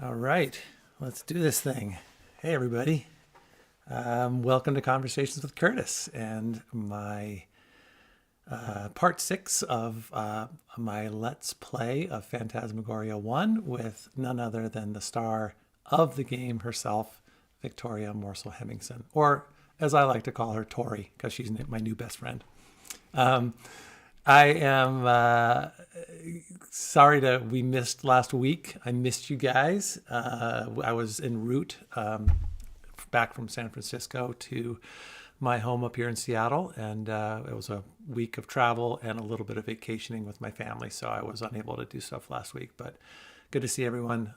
All right, let's do this thing. Hey, everybody. Welcome to Conversations with Curtis and my part six of my Let's Play of Phantasmagoria 1 with none other than the star of the game herself, Victoria Morsell Hemmingson, or as I like to call her, Tori, because she's my new best friend. I am sorry that we missed last week. I missed you guys. I was en route back from San Francisco to my home up here in Seattle, and it was a week of travel and a little bit of vacationing with my family, so I was unable to do stuff last week, but good to see everyone.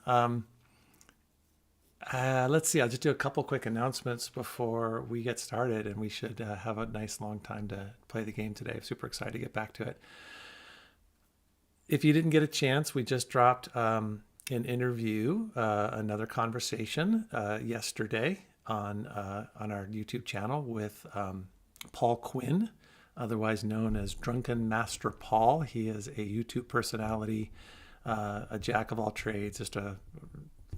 Let's see, I'll just do a couple quick announcements before we get started, and we should have a nice long time to play the game today. I'm super excited to get back to it. If you didn't get a chance, we just dropped an interview, another conversation yesterday on our YouTube channel with Paul Quinn, otherwise known as Drunken Master Paul. He is a YouTube personality, a jack of all trades, just a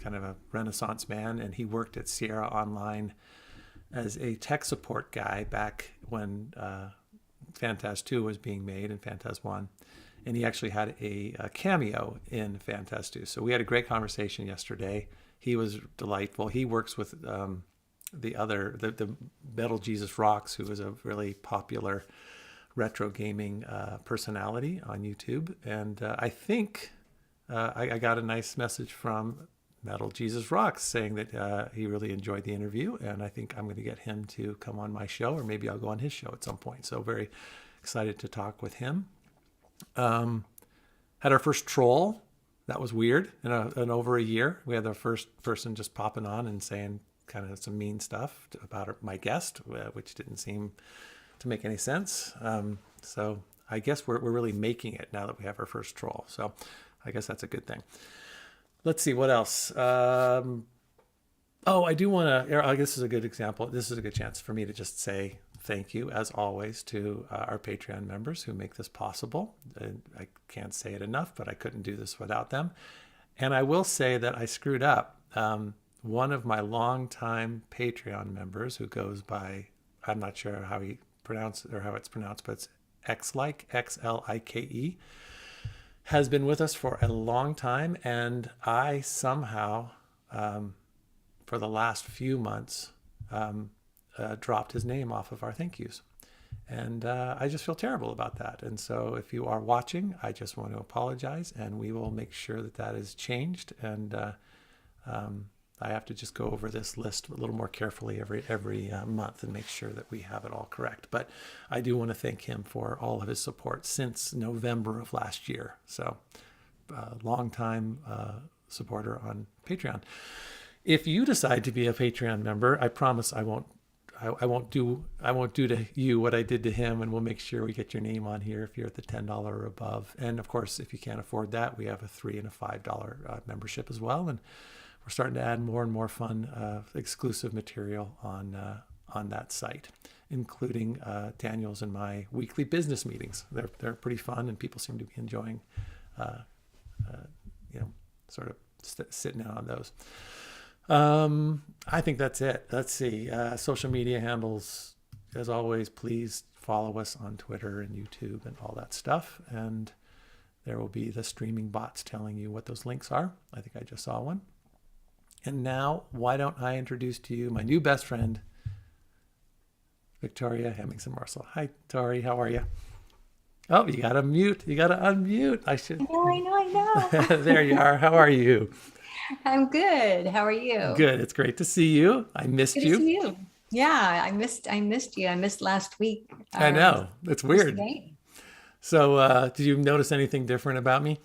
kind of a Renaissance man, and he worked at Sierra Online as a tech support guy back when Phantaz 2 was being made and Phantaz 1. And he actually had a cameo in Phantaz 2. So we had a great conversation yesterday. He was delightful. He works with the Metal Jesus Rocks, who is a really popular retro gaming personality on YouTube. And I think I got a nice message from Metal Jesus Rocks saying that he really enjoyed the interview, and I think I'm going to get him to come on my show, or maybe I'll go on his show at some point. So very excited to talk with him. Had our first troll. That was weird. In over a year, we had the first person just popping on and saying kind of some mean stuff about my guest, which didn't seem to make any sense. So I guess we're really making it now that we have our first troll. So I guess that's a good thing. Let's see, what else? I do want to, I guess this is a good example. This is a good chance for me to just say thank you, as always, to our Patreon members who make this possible. I can't say it enough, but I couldn't do this without them. And I will say that I screwed up. One of my longtime Patreon members, who goes by, I'm not sure how he pronounced or how it's pronounced, but it's Xlike, Xlike, has been with us for a long time, and I somehow, for the last few months, dropped his name off of our thank yous. And I just feel terrible about that. And so if you are watching, I just want to apologize, and we will make sure that that is changed. And I have to just go over this list a little more carefully every month and make sure that we have it all correct. But I do want to thank him for all of his support since November of last year. So long-time supporter on Patreon. If you decide to be a Patreon member, I promise I won't do to you what I did to him, and we'll make sure we get your name on here if you're at the $10 or above. And of course, if you can't afford that, we have a $3 and a $5 membership as well. And we're starting to add more and more fun, exclusive material on that site, including Daniel's and my weekly business meetings. They're pretty fun, and people seem to be enjoying, sort of sitting out on those. I think that's it. Let's see. Social media handles, as always, please follow us on Twitter and YouTube and all that stuff. And there will be the streaming bots telling you what those links are. I think I just saw one. And now, why don't I introduce to you my new best friend, Victoria Morsell. Hi, Tori. How are you? Oh, you got to mute. You got to unmute. I I know. There you are. How are you? I'm good. How are you? Good. It's great to see you. I missed Good to you. see you. Yeah, I missed you. I missed last week. I know. It's Missed the weird. game. So, did you notice anything different about me?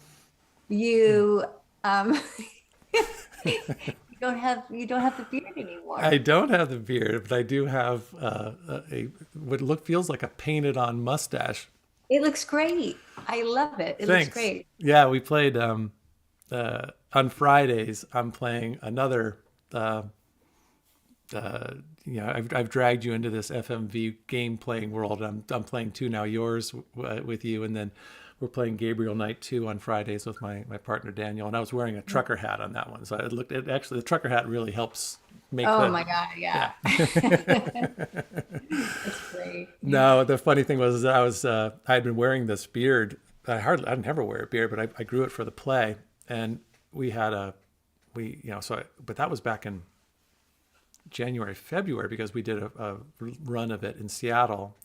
You you don't have the beard I anymore. don't have the beard, but I do have what feels like a painted on mustache. It looks great. I love it. It looks Thanks. great. Yeah, we played on Fridays. I'm playing another. I've dragged you into this FMV game playing world. I'm playing two now, yours with you, and then we're playing Gabriel Knight 2 on Fridays with my partner Daniel, and I was wearing a trucker hat on that one. So I looked at actually the trucker hat really helps make Oh the my God, yeah. yeah. That's great. No, the funny thing was I had been wearing this beard. I never wear a beard, but I grew it for the play, and but that was back in January, February, because we did a run of it in Seattle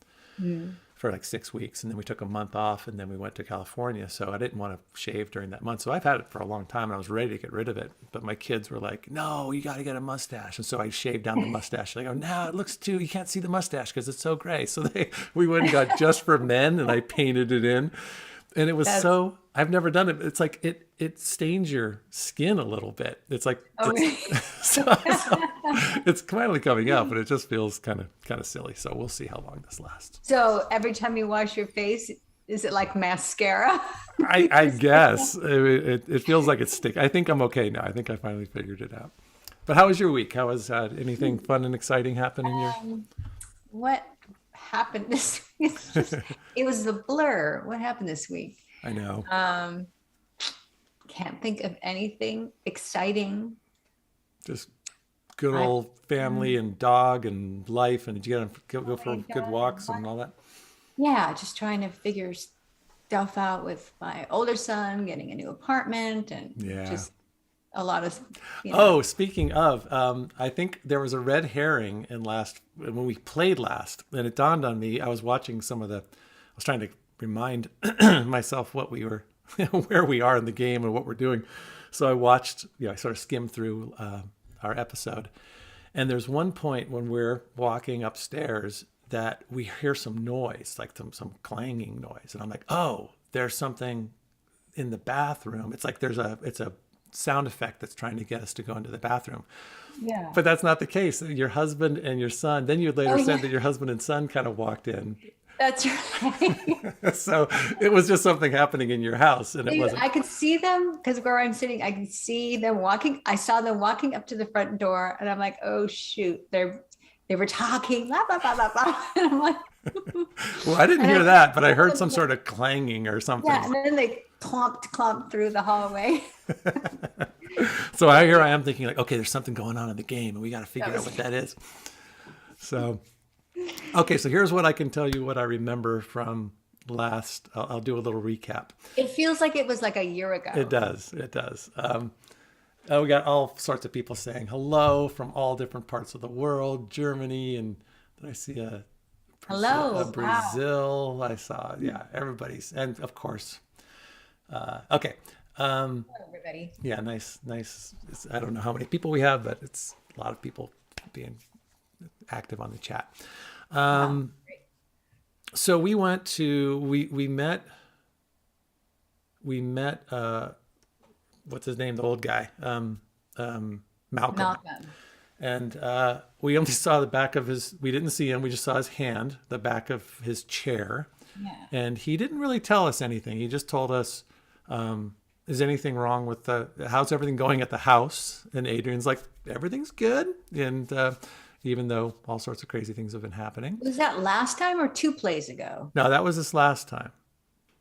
for like 6 weeks, and then we took a month off, and then we went to California. So I didn't want to shave during that month. So I've had it for a long time, and I was ready to get rid of it. But my kids were like, "No, you got to get a mustache." And so I shaved down the mustache. They go, "No, it looks you can't see the mustache because it's so gray." So we went and got just for men, and I painted it in. And it was I've never done it. It's like it stains your skin a little bit. It's like, it's finally coming out, but it just feels kind of silly. So we'll see how long this lasts. So every time you wash your face, is it like mascara? I guess it feels like it's stick. I think I'm okay now. I think I finally figured it out. But how was your week? How was anything fun and exciting happen in your? What happened this week? It was a blur. What happened this week? I know. Can't think of anything exciting. Just good old family and dog and life. And did you go for good walks and all that? Yeah, just trying to figure stuff out with my older son, getting a new apartment, and just a lot of. Oh, speaking of, I think there was a red herring when we played last, and it dawned on me. I was watching I was trying to remind myself what we were, where we are in the game and what we're doing. So I watched, I sort of skimmed through our episode, and there's one point when we're walking upstairs that we hear some noise, like some clanging noise, and I'm like, oh, there's something in the bathroom. It's like it's a sound effect that's trying to get us to go into the bathroom. Yeah. But that's not the case. Your husband and your son, then you later said that your husband and son kind of walked in. That's right. So it was just something happening in your house, and it wasn't. I could see them because where I'm sitting, I could see them walking. I saw them walking up to the front door, and I'm like, oh shoot, they were talking, blah, blah, blah, blah, blah. And I'm like, well, I didn't hear that, but I heard some sort of clanging or something. Yeah, and then they clomped through the hallway. So I am thinking like, okay, there's something going on in the game, and we got to figure out what that is. So, okay, so here's what I can tell you what I remember from last. I'll do a little recap. It feels like it was like a year ago. It does. We got all sorts of people saying hello from all different parts of the world, Germany, and did I see a Brazil? Wow. I saw, everybody's, and of course, okay. Hello, everybody. Yeah, nice. I don't know how many people we have, but it's a lot of people being active on the chat. So we went to, we met, what's his name? The old guy, Malcolm. And we only saw the back of we didn't see him. We just saw his hand, the back of his chair. Yeah. And he didn't really tell us anything. He just told us, is anything wrong with how's everything going at the house? And Adrienne's like, everything's good. And even though all sorts of crazy things have been happening. Was that last time or 2 plays ago? No, that was this last time.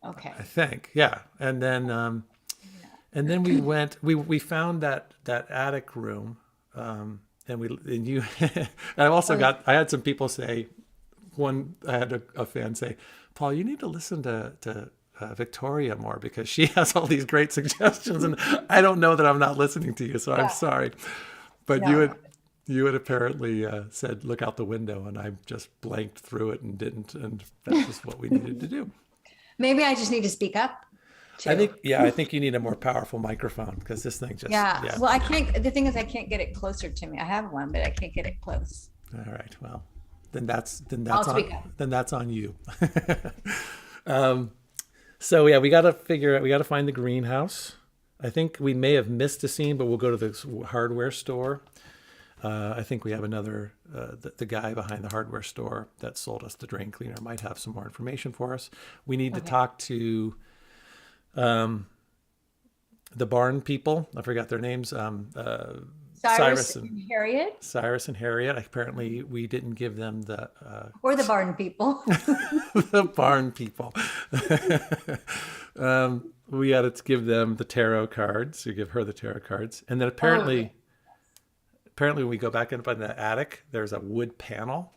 Okay. I think, yeah. And then we went. We found that attic room, and you. I had some people say. I had a fan say, "Paul, you need to listen to Victoria more because she has all these great suggestions, and I don't know that I'm not listening to you, so I'm sorry." But you had apparently said, "Look out the window," and I just blanked through it and didn't, and that's just what we needed to do. Maybe I just need to speak up. Too. I think you need a more powerful microphone because this thing just. Yeah. Well, I can't. The thing is, I can't get it closer to me. I have one, but I can't get it close. All right. Well, then that's on you. So yeah, we got to find the greenhouse. I think we may have missed a scene, but we'll go to the hardware store. I think we have another, the guy behind the hardware store that sold us the drain cleaner might have some more information for us. We need to talk to the barn people. I forgot their names. Cyrus and Harriet, Cyrus and Harriet. Apparently, we didn't give them or the barn people. the barn people. We had to give them the tarot cards. We give her the tarot cards, and then apparently when we go back up in the attic, there's a wood panel,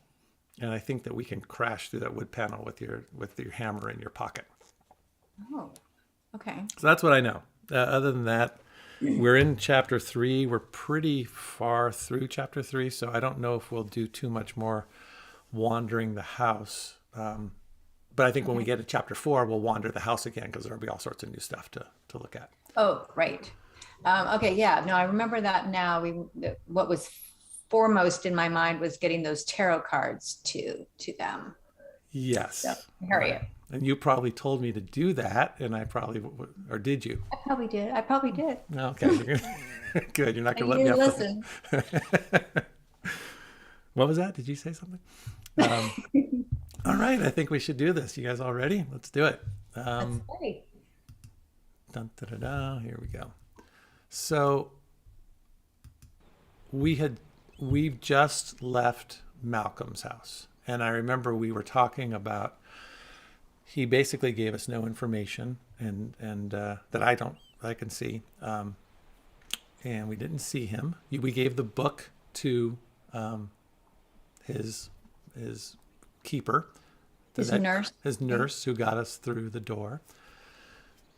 and I think that we can crash through that wood panel with your hammer in your pocket. Oh, okay. So that's what I know. Other than that, we're in chapter 3. We're pretty far through chapter 3, so I don't know if we'll do too much more wandering the house. But I think when we get to chapter 4, we'll wander the house again because there'll be all sorts of new stuff to look at. Oh, right. Okay, yeah. No, I remember that now. What was foremost in my mind was getting those tarot cards to them. Yes. So, Harriet. Right. And you probably told me to do that, and I probably, or did you? I probably did. Okay. Good. You're not going to let me listen. What was that? Did you say something? All right. I think we should do this. You guys all ready? Let's do it. That's great. Dun, da, da, da. Here we go. So we've just left Malcolm's house. And I remember we were talking about, he basically gave us no information and that I can see. And we didn't see him. We gave the book to his keeper. His nurse who got us through the door.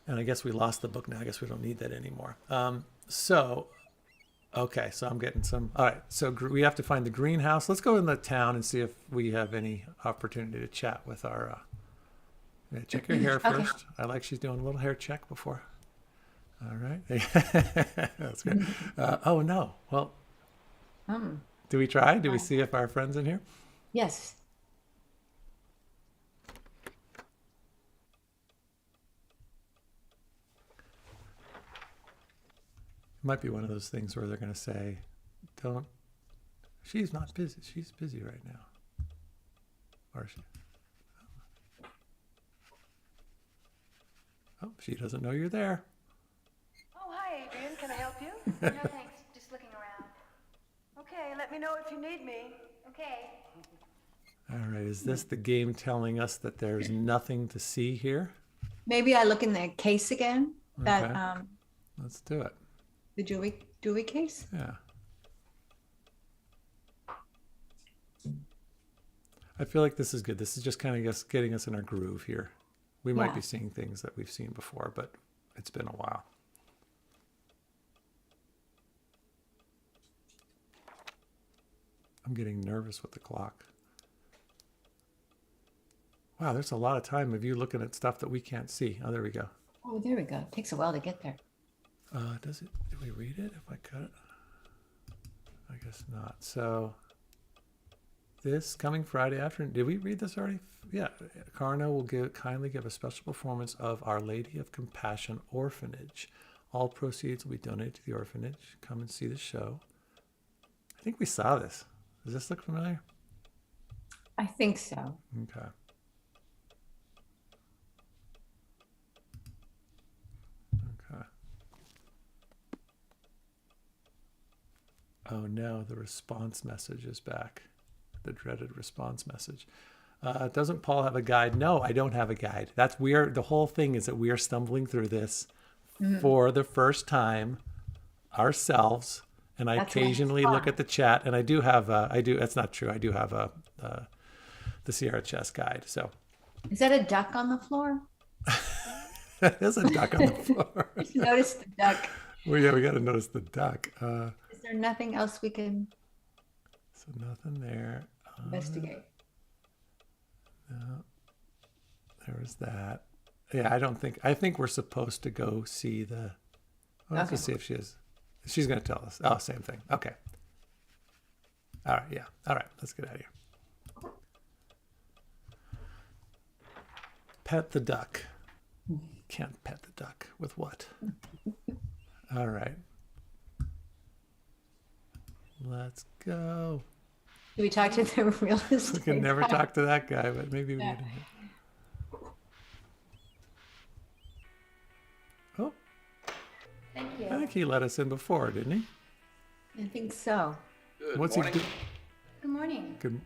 And I guess we lost the book now. I guess we don't need that anymore. So I'm getting some. All right. So we have to find the greenhouse. Let's go in the town and see if we have any opportunity to chat with our. Check your hair first. I like she's doing a little hair check before. All right. That's good. Oh, no. Well, do we try? Do we see if our friend's in here? Yes. It might be one of those things where they're going to say, she's not busy. She's busy right now. Or she. Oh, she doesn't know you're there. Oh, hi, Adrienne. Can I help you? No, thanks. Just looking around. Okay, let me know if you need me. Okay. All right. Is this the game telling us that there's nothing to see here? Maybe I look in the case again. Okay. Let's do it. The jewelry case? Yeah. I feel like this is good. This is just kind of getting us in our groove here. We might be seeing things that we've seen before, but it's been a while. I'm getting nervous with the clock. Wow, there's a lot of time of you looking at stuff that we can't see. Oh, there we go. Oh, there we go. It takes a while to get there. Does it? Did we read it? If I cut it? I guess not. So this coming Friday afternoon. Did we read this already? Yeah. Carno will kindly give a special performance of Our Lady of Compassion Orphanage. All proceeds will be donated to the orphanage. Come and see the show. I think we saw this. Does this look familiar? I think so. Okay. Oh no, the response message is back. The dreaded response message. Doesn't Paul have a guide? No, I don't have a guide. The whole thing is that we are stumbling through this for the first time ourselves. And I occasionally look at the chat, and that's not true. I do have the Sierra Chess guide. So is that a duck on the floor? There's a duck on the floor. Just notice the duck. Well, yeah, we got to notice the duck. Is there nothing else we can? So nothing there. Investigate. No, there was that. Yeah, I think we're supposed to go see the. Let's just see if she's going to tell us. Oh, same thing. Okay. All right. Yeah. All right. Let's get out of here. Pet the duck. Can't pet the duck with what? All right. Let's go. Do we talk to the real estate? We can never talk to that guy, but maybe we can. Oh, Thank you. I think he let us in before, didn't he? I think so. Good What's morning. he doing? Good morning. Good.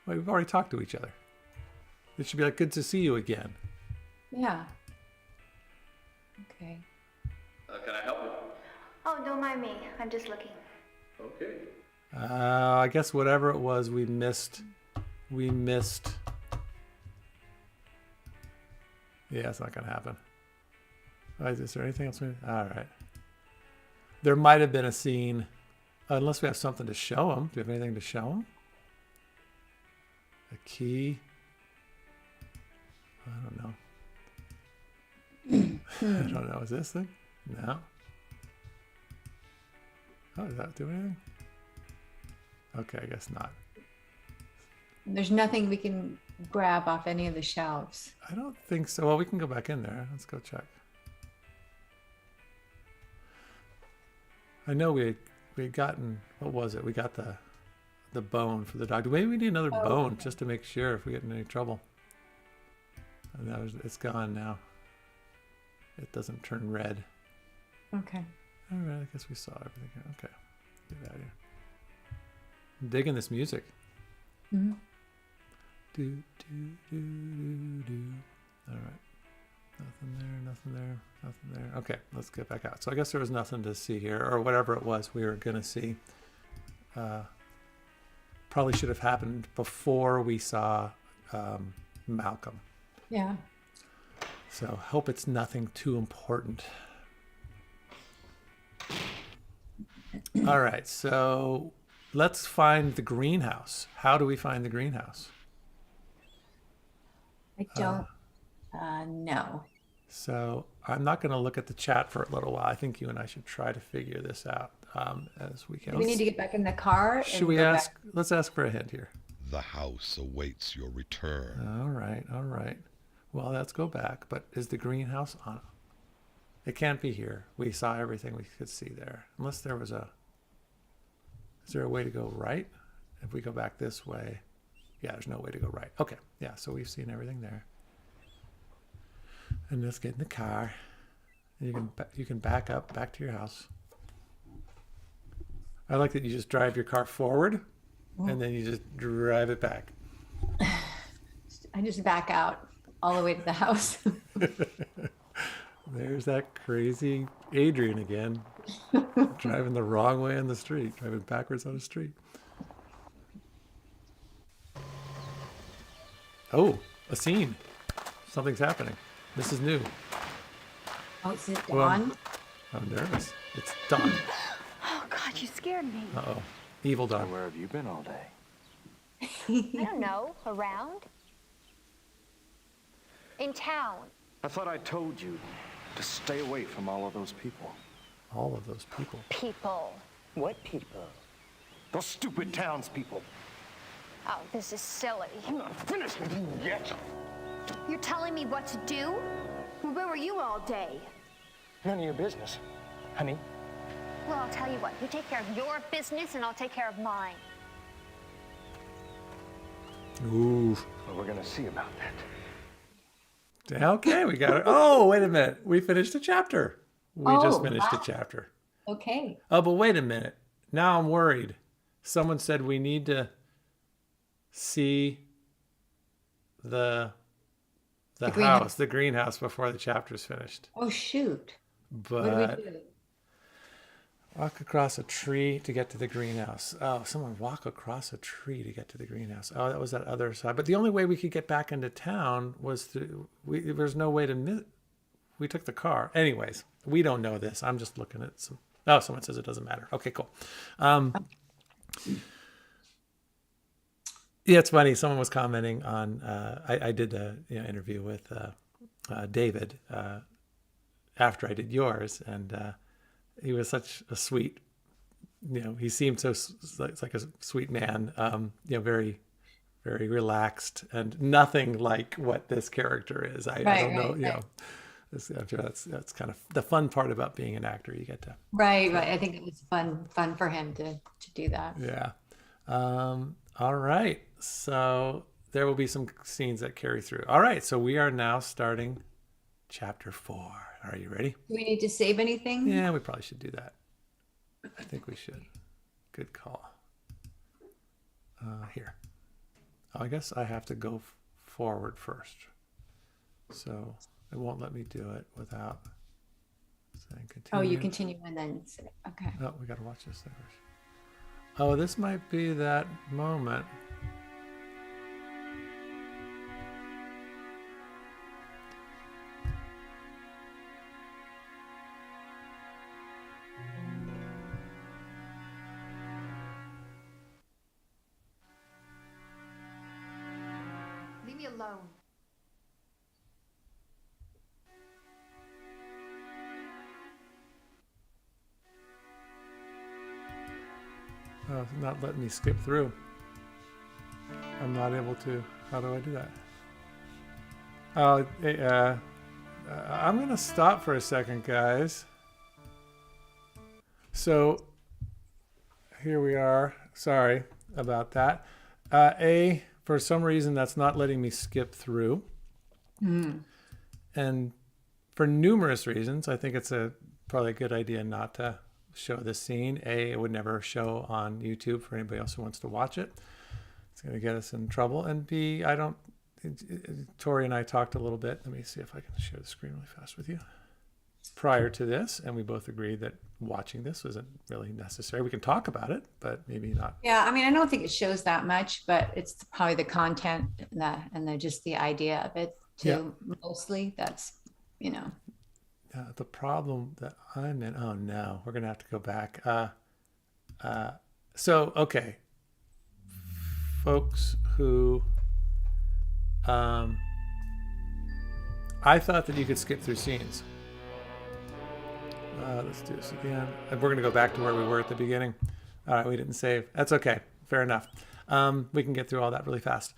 Wait, we've already talked to each other. It should be like, good to see you again. Yeah. Okay. Can I help you? Oh, don't mind me. I'm just looking. Okay. I guess whatever it was, we missed. Yeah, it's not gonna happen. Is there anything else? All right. There might have been a scene, unless we have something to show them. Do we have anything to show them? A key. I don't know. I don't know. Is this thing? No. Oh, does that do anything? Okay, I guess not. There's nothing we can grab off any of the shelves. I don't think so. Well, we can go back in there. Let's go check. I know we had gotten, what was it? We got the bone for the dog. Maybe we need another bone just to make sure if we get in any trouble. And it's gone now. It doesn't turn red. Okay. All right, I guess we saw everything here. Okay, get out of here. I'm digging this music. Mm-hmm. Do, do, do, do, do. All right. Nothing there, nothing there, nothing there. Okay, let's get back out. So I guess there was nothing to see here, or whatever it was we were going to see. Probably should have happened before we saw Malcolm. Yeah. So hope it's nothing too important. All right, so let's find the greenhouse. How do we find the greenhouse? I don't know. So I'm not going to look at the chat for a little while. I think you and I should try to figure this out as we can. Do we need to get back in the car? Should and we go ask? back? Let's ask for a hint here. The house awaits your return. All right, all right. Well, let's go back. But is the greenhouse on? It can't be here. We saw everything we could see there. Unless there was a... Is there a way to go right? If we go back this way... Yeah, there's no way to go right. Okay, yeah, so we've seen everything there. And let's get in the car. You can back up, back to your house. I like that you just drive your car forward, and then you just drive it back. I just back out all the way to the house. There's that crazy Adrienne again, driving the wrong way on the street, driving backwards on the street. Oh, a scene. Something's happening. This is new. Oh, is it Well, Dawn? I'm nervous. It's Dawn. Oh, God, you scared me. Uh-oh. Evil Dawn. Where have you been all day? I don't know. Around? In town. I thought I told you to stay away from all of those people. All of those people. People. What people? Those stupid townspeople. Oh, this is silly. I'm not finished with you yet. You're telling me what to do? Well, where were you all day? None of your business, honey. Well, I'll tell you what. You take care of your business, and I'll take care of mine. Ooh. Well, we're gonna see about that. Okay, we got it. Oh, wait a minute. We finished a chapter. We just Oh, finished a wow. chapter. Okay. Oh, but wait a minute. Now I'm worried. Someone said we need to see the greenhouse. house, the greenhouse, before the chapter's finished. Oh, shoot. What But do we do? walk across a tree to get to the greenhouse. Oh, someone walk across a tree to get to the greenhouse. Oh, that was that other side. But the only way we could get back into town was there's no way to we took the car. Anyways, we don't know this. I'm just looking at some. Oh, someone says it doesn't matter. Okay, cool. Yeah, it's funny. Someone was commenting on. I did the interview with David after I did yours, and he was such a sweet. He seemed so like a sweet man. Very, very relaxed, and nothing like what this character is. I don't know. Right. That's kind of the fun part about being an actor. You get to. Right. I think it was fun for him to do that. Yeah. All right. So there will be some scenes that carry through. All right. So we are now starting Chapter 4. Are you ready? Do we need to save anything? Yeah, we probably should do that. I think we should. Good call. Here. Oh, I guess I have to go forward first. So it won't let me do it without saying continue. Oh, you continue and then save. Okay. Oh, we got to watch this thing first. Oh, this might be that moment. Leave me alone. Oh, it's not letting me skip through. I'm not able to. How do I do that? Oh, I'm going to stop for a second, guys. So here we are. Sorry about that. For some reason, that's not letting me skip through. And for numerous reasons, I think it's probably a good idea not to show this scene. It would never show on YouTube for anybody else who wants to watch it. It's going to get us in trouble. And B, Tori and I talked a little bit. Let me see if I can share the screen really fast with you. Prior to this, and we both agreed that watching this wasn't really necessary. We can talk about it, but maybe not. Yeah, I mean, I don't think it shows that much, but it's probably the content and just the idea of it too. Yeah. Mostly, that's the problem that I'm in. Oh no, we're gonna have to go back. So okay, folks who, I thought that you could skip through scenes. Let's do this again. We're going to go back to where we were at the beginning. All right, we didn't save. That's okay. Fair enough. We can get through all that really fast.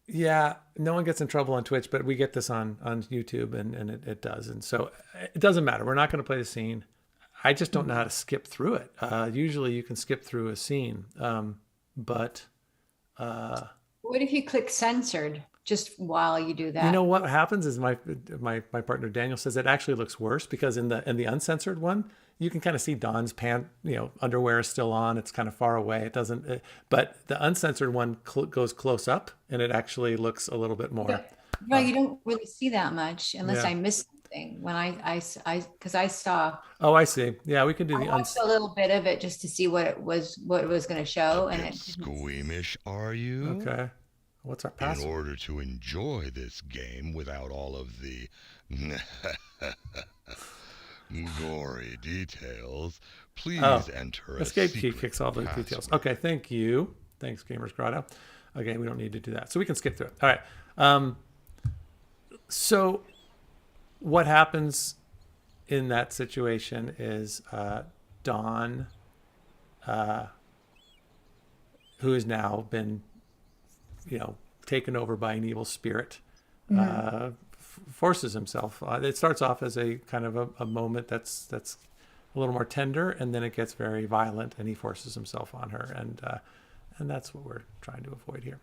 Yeah, no one gets in trouble on Twitch, but we get this on YouTube, and it does. And so it doesn't matter. We're not going to play the scene. I just don't know how to skip through it. Usually you can skip through a scene, but... what if you click censored? Just while you do that, you know what happens is my partner Daniel says it actually looks worse because in the uncensored one you can kind of see Dawn's underwear is still on. It's kind of far away. It doesn't, but the uncensored one goes close up and it actually looks a little bit more. No, you don't really see that much unless I miss something. When because I saw. Oh, I see. Yeah, we can do I watched a little bit of it just to see what it was going to show, and it's squeamish. Are you? Okay. What's our password? In order to enjoy this game without all of the gory details, please enter escape key kicks all the details. Okay, thank you. Thanks, Gamers Grotto. Okay, we don't need to do that. So we can skip through it. All right. So what happens in that situation is Dawn, who has now been taken over by an evil spirit, forces himself. It starts off as a kind of a moment that's a little more tender, and then it gets very violent, and he forces himself on her, and that's what we're trying to avoid here.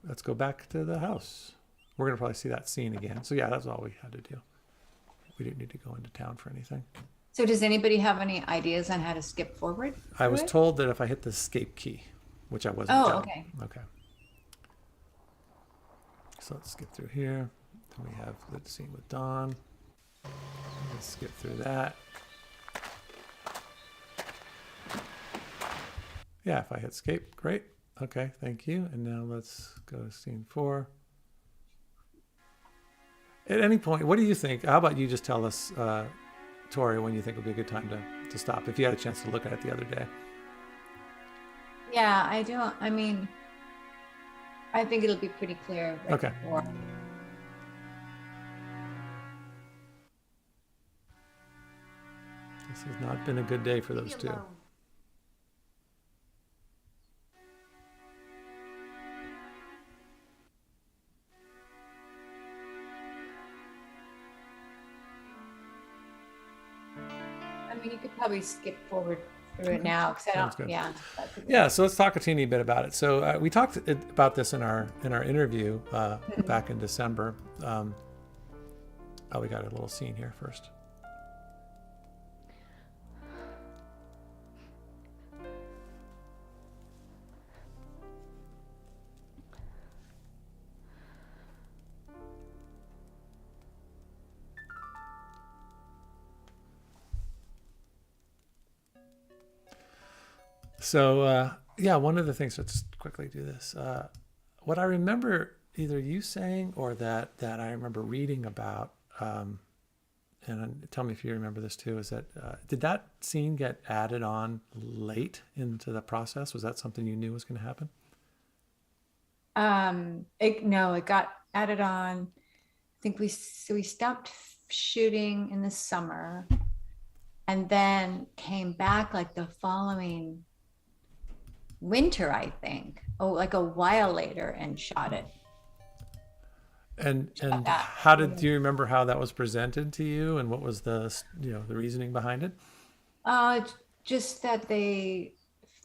Let's go back to the house. We're gonna probably see that scene again. So yeah, that's all we had to do. We didn't need to go into town for anything. So does anybody have any ideas on how to skip forward? I was told that if I hit the escape key, which I wasn't. Oh, okay. Okay. So let's skip through here. Then we have the scene with Dawn. Let's skip through that. Yeah, if I hit escape, great. Okay, thank you. And now let's go to scene 4. At any point, what do you think? How about you just tell us, Tori, when you think would be a good time to stop, if you had a chance to look at it the other day. Yeah, I don't. I mean, I think it'll be pretty clear. Right Okay. before. This has not been a good day for those two. I mean, you could probably skip forward through it now because I Sounds don't. good. Yeah. That's a good- Yeah, so let's talk a teeny bit about it. So we talked about this in our interview back in December. We got a little scene here first. So yeah, one of the things. Let's quickly do this. What I remember, either you saying or that I remember reading about, and tell me if you remember this too, is that did that scene get added on late into the process? Was that something you knew was going to happen? No, it got added on. I think we stopped shooting in the summer, and then came back like the following winter, I think. Oh, like a while later, and shot it. And that. how do you remember how that was presented to you, and what was the the reasoning behind it? Just that they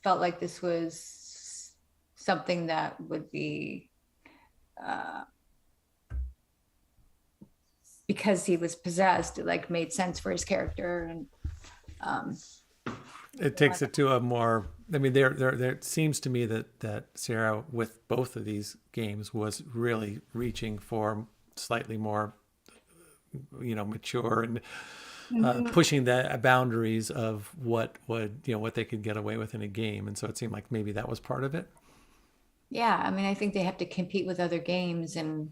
felt like this was something that would be because he was possessed, it like made sense for his character, and It takes it to a more. I mean, there. It seems to me that Sierra, with both of these games, was really reaching for slightly more, mature and pushing the boundaries of what they could get away with in a game. And so it seemed like maybe that was part of it. yeah, I mean, I think they have to compete with other games and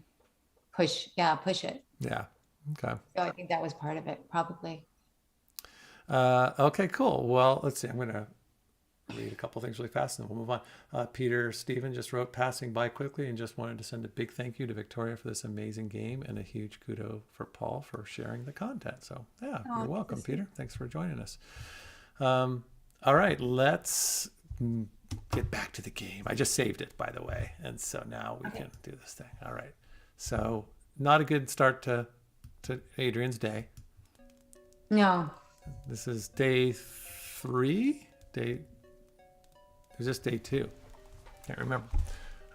push it. Yeah. Okay. So I think that was part of it, probably. Okay, cool. Well, let's see. I'm going to read a couple things really fast and then we'll move on. Peter Stephen just wrote, passing by quickly and just wanted to send a big thank you to Victoria for this amazing game and a huge kudo for Paul for sharing the content. So yeah, you're welcome, Peter. Thanks for joining us. All right, let's get back to the game. I just saved it, by the way. And so now we can do this thing. All right. So not a good start to Adrienne's day. No. This is day 3. Is this day 2? Can't remember.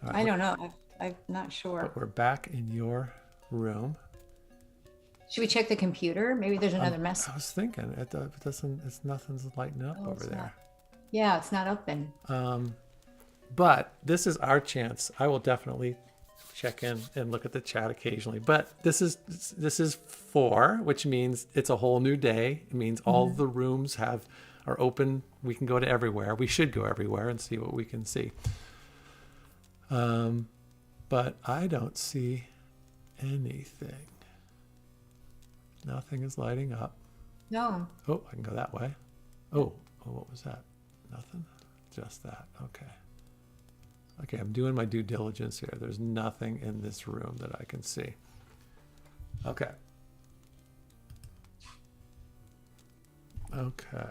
I don't know. I'm not sure. But we're back in your room. Should we check the computer? Maybe there's another message. I was thinking it doesn't. It's nothing's lighting up over there. Yeah, it's not open. But this is our chance. I will definitely check in and look at the chat occasionally. But this is 4, which means it's a whole new day. It means all the rooms are open. We can go to everywhere. We should go everywhere and see what we can see. But I don't see anything. Nothing is lighting up. No. Oh, I can go that way. Oh, what was that? Nothing? Just that. Okay. Okay, I'm doing my due diligence here. There's nothing in this room that I can see. Okay. Okay.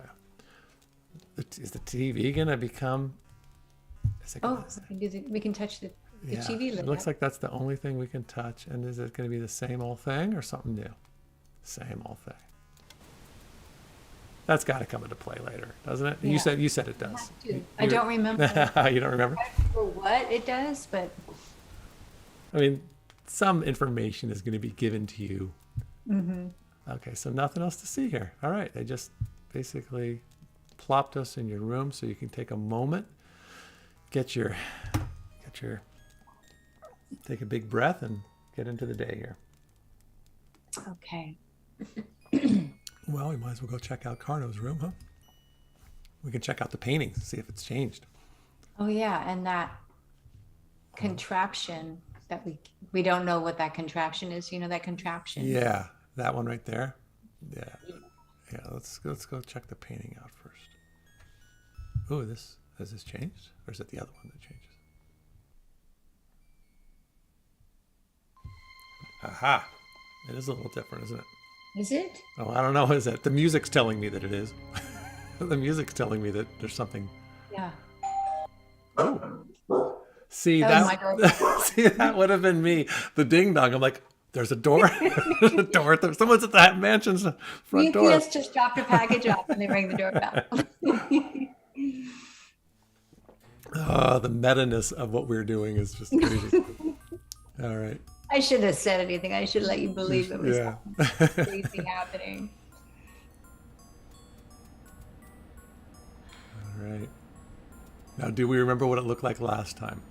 Is the TV gonna become? We can touch the TV. It looks like that's the only thing we can touch. And is it gonna be the same old thing or something new? Same old thing. That's got to come into play later, doesn't it? Yeah. You said it does. I don't remember. You don't remember? For what it does, but I mean, some information is going to be given to you. mm-hmm. Okay, so nothing else to see here. All right, they just basically plopped us in your room so you can take a moment, take a big breath and get into the day here. Okay. Well, we might as well go check out Carno's room, huh? We can check out the paintings, see if it's changed. Oh yeah, and that contraption that we don't know what that contraption is. You know that contraption? Yeah, that one right there. Yeah. Let's go check the painting out first. Oh, has this changed, or is it the other one that changes? Aha! It is a little different, isn't it? Is it? Oh, I don't know. Is it? The music's telling me that it is. The music's telling me that there's something. Yeah. Oh. See That was my that? See, that would have been me. The ding dong. I'm like, There's a door. There's a door. Someone's at that mansion's front door. UPS just dropped a package off and they rang the doorbell. The meta-ness of what we're doing is just crazy. All right. I shouldn't have said anything. I should let you believe it was Yeah. crazy happening. All right. Now, do we remember what it looked like last time?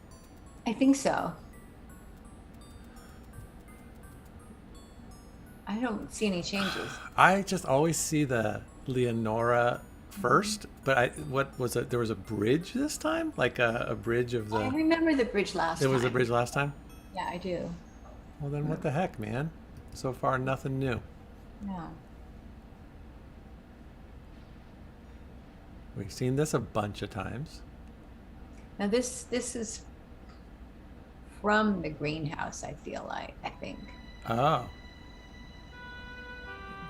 I think so. I don't see any changes. I just always see the Leonora first, but what was it? There was a bridge this time, like a bridge of I the. remember the bridge last It time. was a bridge last time. Yeah, I do. Well, then what the heck, man? So far, nothing new. No. We've seen this a bunch of times. Now this is from the greenhouse, I feel like, I think. Oh.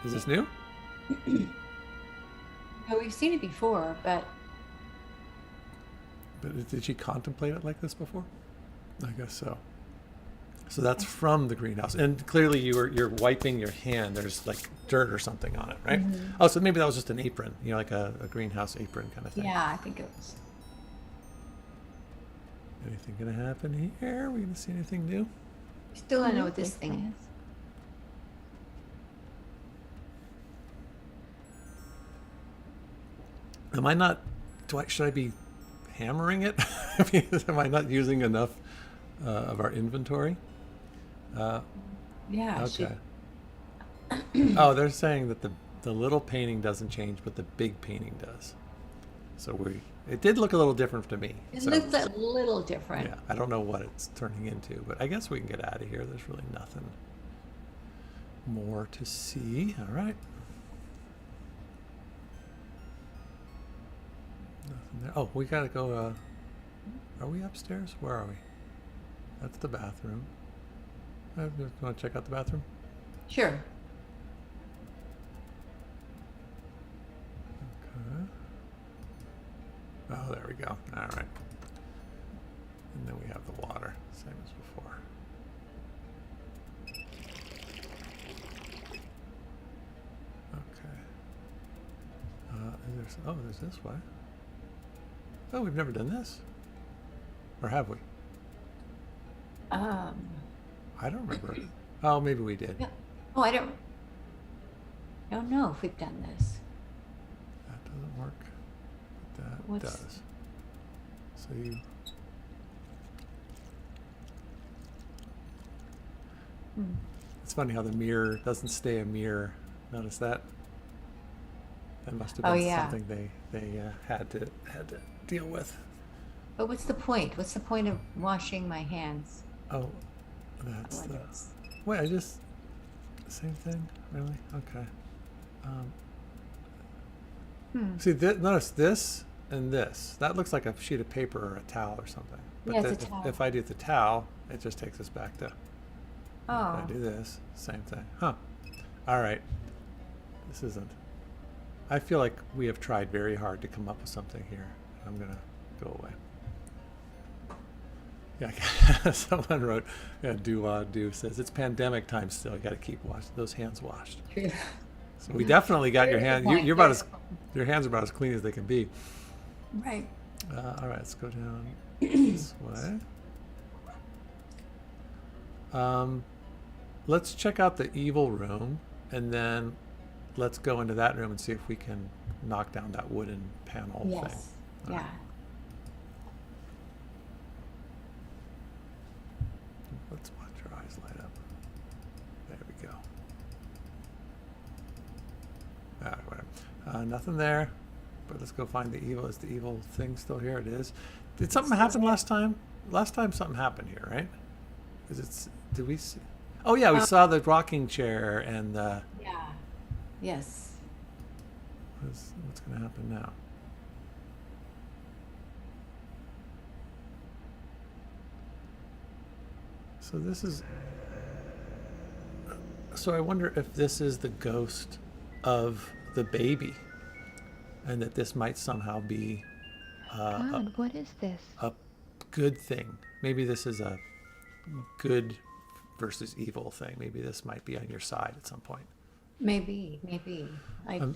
Is this new? No, we've seen it before, but But did she contemplate it like this before? I guess so. So that's from the greenhouse, and clearly you're wiping your hand. There's like dirt or something on it, right? Oh, so maybe that was just an apron, like a greenhouse apron kind of thing. yeah, I think it was. Anything gonna happen here? Are we gonna see anything new? Still don't know what this thing is. Am I not? Should I be hammering it? Am I not using enough of our inventory? Yeah. Okay. Oh, they're saying that the little painting doesn't change, but the big painting does. So it did look a little different to me. It So, looks a little different. yeah, I don't know what it's turning into, but I guess we can get out of here. There's really nothing more to see. All right. Nothing there. Oh, we gotta go. Are we upstairs? Where are we? That's the bathroom. Want to check out the bathroom? Sure. Okay. Oh, there we go. All right. And then we have the water, same as before. Okay. There's this way. Oh, we've never done this. Or have we? I don't remember. Oh, maybe we did. Yeah. Oh, I don't know if we've done this. That doesn't work. But that What's- does. So you. It's funny how the mirror doesn't stay a mirror. Notice that? That must have Oh, been yeah. something they had to deal with. But what's the point? What's the point of washing my hands? Oh, that's Oh, I the. guess. Wait, same thing, really? Okay. See, notice this and this. That looks like a sheet of paper or a towel or something. But Yeah, it's a towel. if I do the towel, it just takes us back to. If I Oh, do this, same thing. Huh. All right. This isn't. I feel like we have tried very hard to come up with something here. I'm going to go away. Yeah, someone wrote, yeah, do says, it's pandemic time still. You got to keep those hands washed. true. So we definitely got your Very hands. good point. You're about as, your hands are about as clean as they can be. Right. All right, let's go down this way. Let's check out the evil room, and then let's go into that room and see if we can knock down that wooden panel thing. Yes. Yeah. Let's watch our eyes light up. There we go. All right, whatever. Nothing there, but let's go find the evil. Is the evil thing still here? It is. Did something happen last time? Last time something happened here, right? Did we see? Oh yeah, we saw the rocking chair and the. Yeah. Yes. What's going to happen now? So this is. So I wonder if this is the ghost of the baby, and that this might somehow be God, what is this? a good thing. Maybe this is a good versus evil thing. Maybe this might be on your side at some point. Maybe. I'm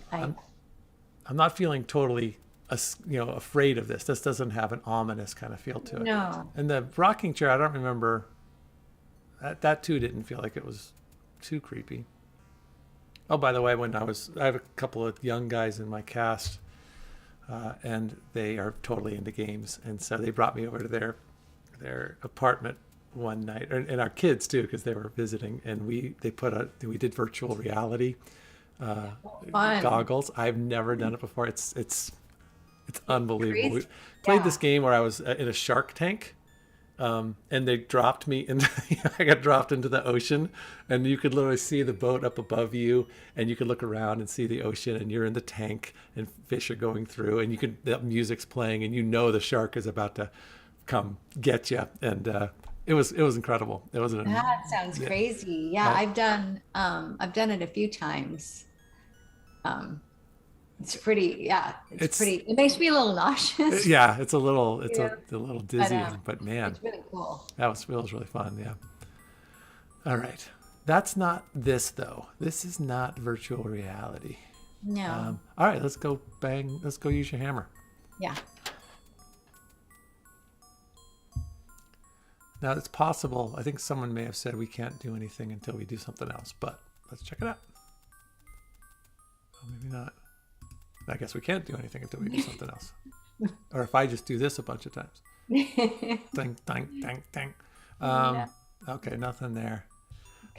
not feeling totally, afraid of this. This doesn't have an ominous kind of feel to it. No. And the rocking chair, I don't remember. That too didn't feel like it was too creepy. Oh, by the way, I have a couple of young guys in my cast, and they are totally into games, and so they brought me over to their apartment one night, and our kids too, because they were visiting, and we did virtual reality goggles. I've never done it before. It's unbelievable. Crazy. We played this game where I was in a shark tank. And they dropped me into, I got dropped into the ocean, and you could literally see the boat up above you, and you could look around and see the ocean, and you're in the tank, and fish are going through, and the music's playing, and the shark is about to come get you, and it was incredible. It was That sounds crazy. Yeah, I've done it a few times. It's pretty, it's pretty, it makes me a little nauseous. Yeah, it's a little dizzy, But, but man, it's really cool. it was really fun. Yeah. All right. That's not this though. This is not virtual reality. No. All right, let's go bang. Let's go use your hammer. Yeah. Now it's possible. I think someone may have said we can't do anything until we do something else, but let's check it out. Oh, maybe not. I guess we can't do anything until we do something else. Or if I just do this a bunch of times. Ding, ding, ding, ding. Okay, nothing there.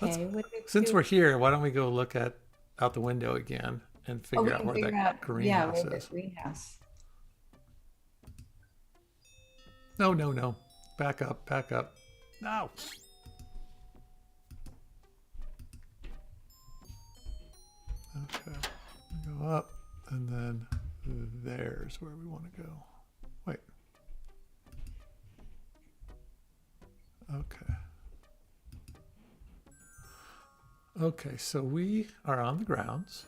Okay. Since we're here, why don't we go look out the window again and figure out where that greenhouse is. Greenhouse. No. Back up. No. Okay. Go up, and then there's where we want to go. Wait. Okay, so we are on the grounds.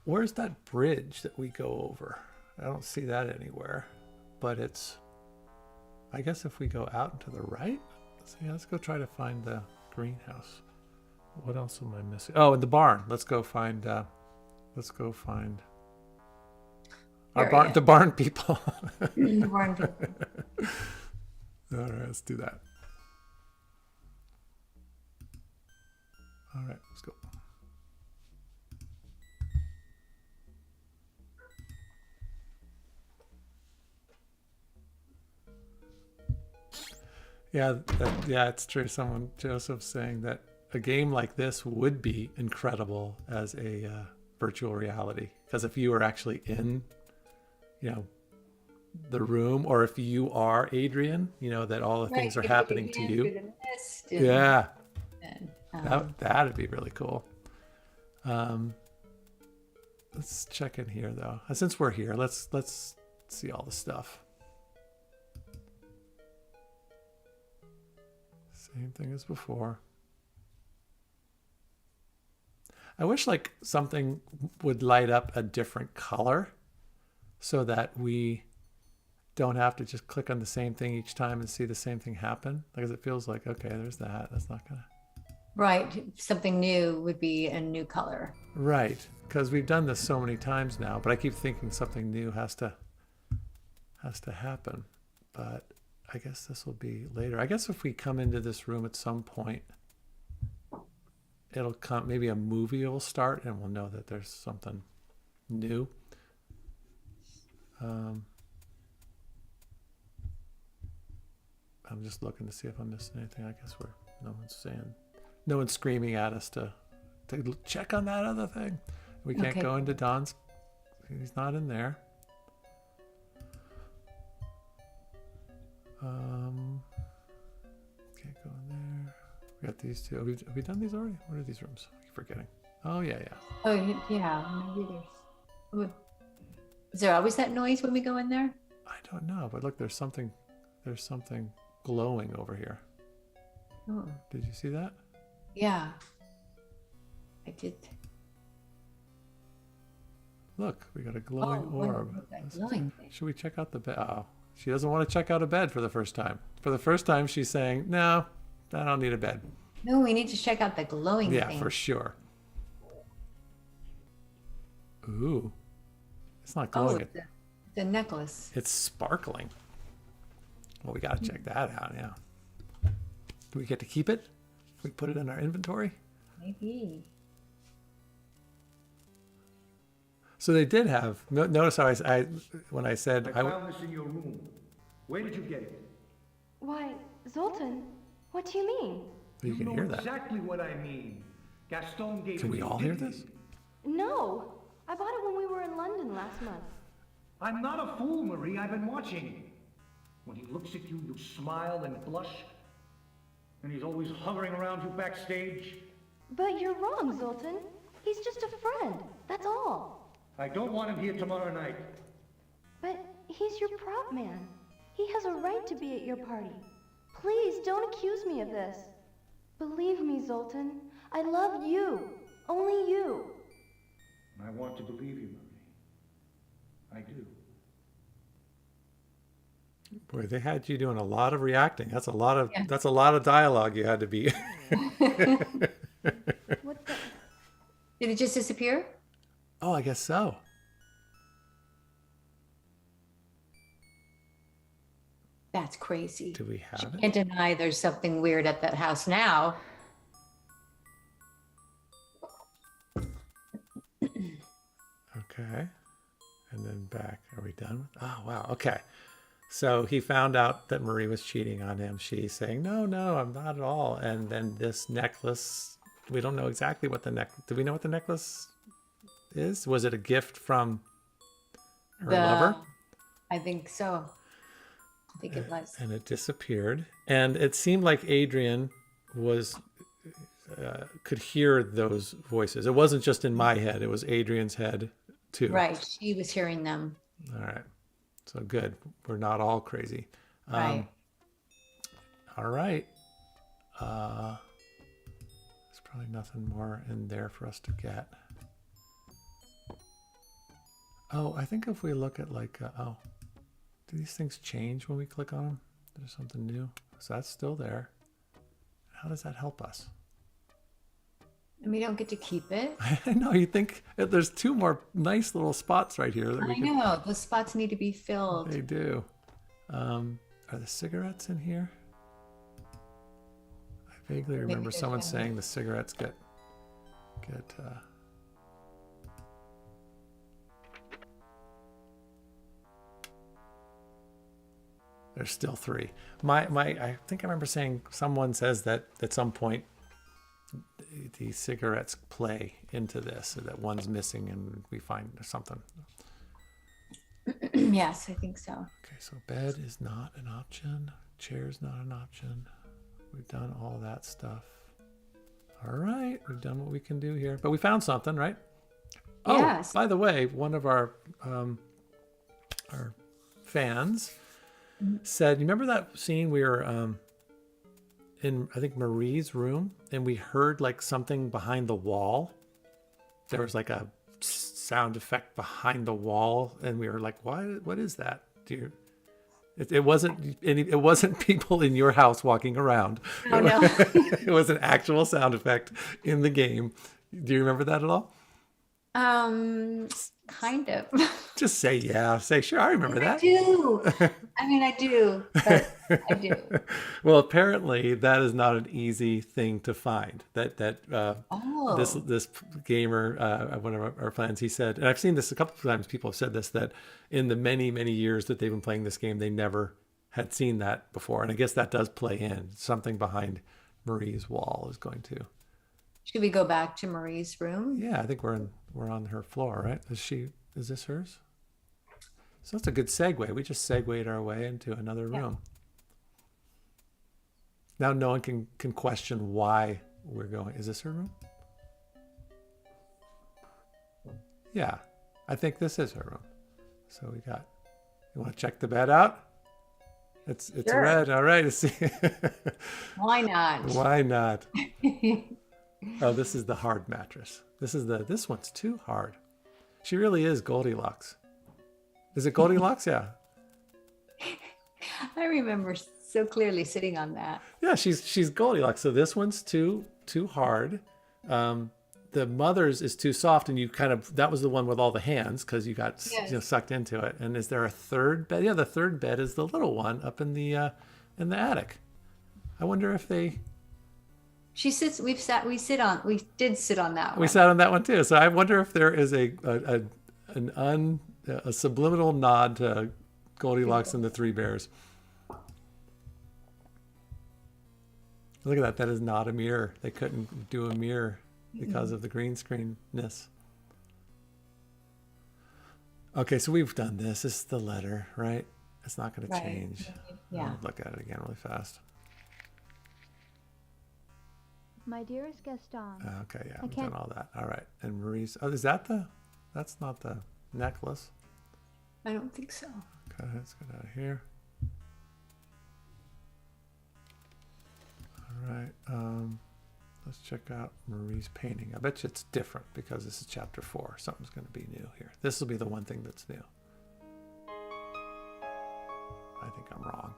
Where's that bridge that we go over? I don't see that anywhere, but I guess if we go out and to the right, let's go try to find the greenhouse. What else am I missing? Oh, and the barn. Let's go find our barn, the barn people. The barn people. All right, let's do that. All right, let's go. Yeah, it's true. Joseph's saying that a game like this would be incredible as a virtual reality, because if you were actually in, the room, or if you are Adrienne, that all the things are happening to you. Yeah, that'd be really cool. Let's check in here though. Since we're here, let's see all the stuff. Same thing as before. I wish something would light up a different color so that we don't have to just click on the same thing each time and see the same thing happen. Because it feels like, okay, there's that. That's not gonna. Right. Something new would be a new color. Right. Because we've done this so many times now, but I keep thinking something new has to happen. But I guess this will be later. I guess if we come into this room at some point, it'll come, maybe a movie will start and we'll know that there's something new. I'm just looking to see if I'm missing anything. I guess no one's screaming at us to check on that other thing. We can't go into Don's, he's not in there. Can't go in there. We got these two. Have we done these already? What are these rooms? I keep forgetting. Oh yeah. Oh yeah. Maybe is there always that noise when we go in there? I don't know, but look, there's something glowing over here. Oh. Did you see that? Yeah. I did. Look, we got a glowing orb. Glowing thing. Should we check out the bed? Oh, she doesn't want to check out a bed for the first time. For the first time, she's saying, no, I don't need a bed. No, we need to check out the glowing Yeah, thing. for sure. Ooh. It's not Oh, glowing. the necklace. It's sparkling. Well, we got to check that out, yeah. Do we get to keep it? We put it in our inventory? Maybe. So they did have, notice how when I said, I found this in your room. Where did you get it? Why, Zoltan, what do you mean? you can know hear that. exactly what I mean. Gaston gave Can it we to all you, hear didn't this? he? No, I bought it when we were in London last month. I'm not a fool, Marie. I've been watching. When he looks at you, you smile and blush. And he's always hovering around you backstage. But you're wrong, Zoltan. He's just a friend, that's all. I don't want him here tomorrow night. But he's your prop man. He has a right to be at your party. Please don't accuse me of this. Believe me, Zoltan. I love you. Only you. I want to believe you, Marie. I do. Boy, they had you doing a lot of reacting. That's a lot of Yeah. that's a lot of dialogue you had to be. What the? Did it just disappear? Oh, I guess so. That's crazy. Do we have it? Can't deny there's something weird at that house now. Okay. And then back. Are we done? Oh, wow. Okay. So he found out that Marie was cheating on him. She's saying, no, I'm not at all. And then this necklace, we don't know exactly what the necklace, do we know what the necklace is? Was it a gift from her lover? I think so. I think it was. And it disappeared. And it seemed like Adrienne was could hear those voices. It wasn't just in my head. It was Adrienne's head too. Right. She was hearing them. All right. So good. We're not all crazy. Right. All right. There's probably nothing more in there for us to get. Oh, I think if we look at like, do these things change when we click on them? There's something new. So that's still there. How does that help us? And we don't get to keep it. I know, you think there's two more nice little spots right here. That we I know. Those spots need to be filled. They do. Are the cigarettes in here? I vaguely remember there's someone one. saying the cigarettes get there's still 3. I think I remember saying someone says that at some point the cigarettes play into this, so that one's missing and we find something. Yes, I think so. Okay, so bed is not an option. Chair's not an option. We've done all that stuff. All right, we've done what we can do here. But we found something, right? Oh, Yes. by the way, one of our fans said, you remember that scene we were in, I think, Marie's room, and we heard like something behind the wall? There was like a sound effect behind the wall, and we were like, what is that? It wasn't people in your house walking around. Oh, no. It was an actual sound effect in the game. Do you remember that at all? Kind of. Just say yeah. Say sure. I remember I that. do. I mean, I do, but I do. Well, apparently that is not an easy thing to find. Oh. This gamer, one of our fans, he said, and I've seen this a couple of times. People have said this, that in the many years that they've been playing this game, they never had seen that before. And I guess that does play in. Something behind Marie's wall is going to. Should we go back to Marie's room? Yeah, I think we're on her floor, right? Is this hers? So that's a good segue. We just segued our way into another room. Now no one can question why we're going. Is this her room? Yeah, I think this is her room. So we got, you want to check the bed out? It's Sure. red. All right. Why not? Why not? Oh, this is the hard mattress. This one's too hard. She really is Goldilocks. Is it Goldilocks? Yeah. I remember so clearly sitting on that. Yeah, she's Goldilocks. So this one's too hard. The mother's is too soft, and you that was the one with all the hands because you got Yes. sucked into it. And is there a third bed? Yeah, the third bed is the little one up in the attic. I wonder if they. She sits. We did sit on that one. We sat on that one too. So I wonder if there is a subliminal nod to Goldilocks and the Three Bears. Look at that. That is not a mirror. They couldn't do a mirror because of the green screenness. Okay, so we've done this. This is the letter, right? It's not going to change. Yeah. I'll look at it again really fast. My dearest Gaston. Okay, yeah, we've done all that. All right. And Marie's, is that that's not the necklace. I don't think so. Okay, let's get out of here. All right. Let's check out Marie's painting. I bet you it's different because this is chapter 4. Something's going to be new here. This will be the one thing that's new. I think I'm wrong.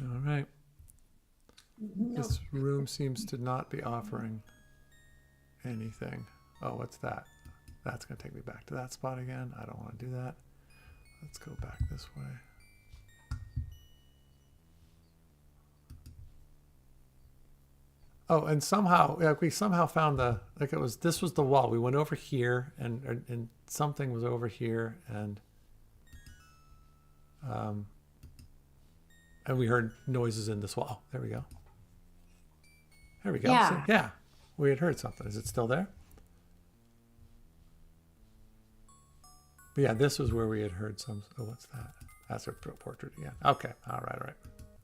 All right. This room seems to not be offering anything. Oh, what's that? That's going to take me back to that spot again. I don't want to do that. Let's go back this way. Oh, and somehow, we somehow found this was the wall. We went over here and something was over here and we heard noises in this wall. Oh, there we go. There we go. Yeah. See? Yeah. We had heard something. Is it still there? But yeah, this was where we had heard some. Oh, what's that? That's a portrait again. Okay. All right.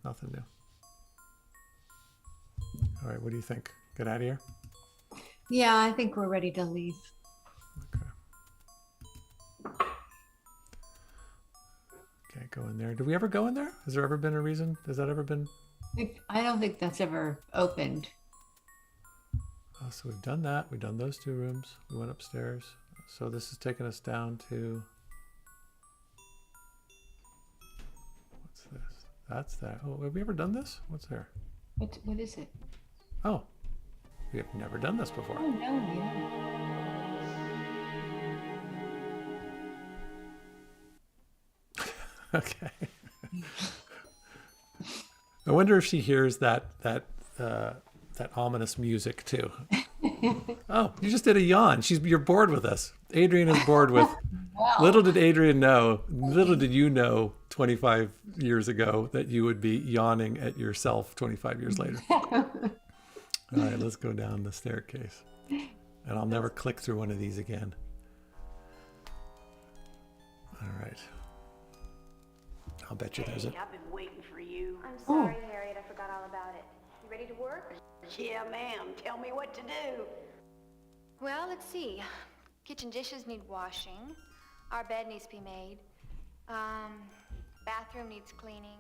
Nothing new. All right. What do you think? Get out of here? Yeah, I think we're ready to leave. Okay, go in there. Did we ever go in there? Has there ever been a reason? Has that ever been? I don't think that's ever opened. Oh, so we've done that. We've done those 2 rooms. We went upstairs. So this has taken us down to. What's this? That's that. Oh, have we ever done this? What's there? What is it? Oh, we have never done this before. Oh, no, yeah. Okay. I wonder if she hears that ominous music too. Oh, you just did a yawn. You're bored with us. Adrienne is bored with. Wow. Little did you know 25 years ago that you would be yawning at yourself 25 years later. All right, let's go down the staircase. And I'll never click through one of these again. All right. I'll bet you there's a. I've been waiting for you. I'm sorry, Harriet. I forgot all about it. You ready to work? Yeah, ma'am. Tell me what to do. Well, let's see. Kitchen dishes need washing. Our bed needs to be made. Bathroom needs cleaning.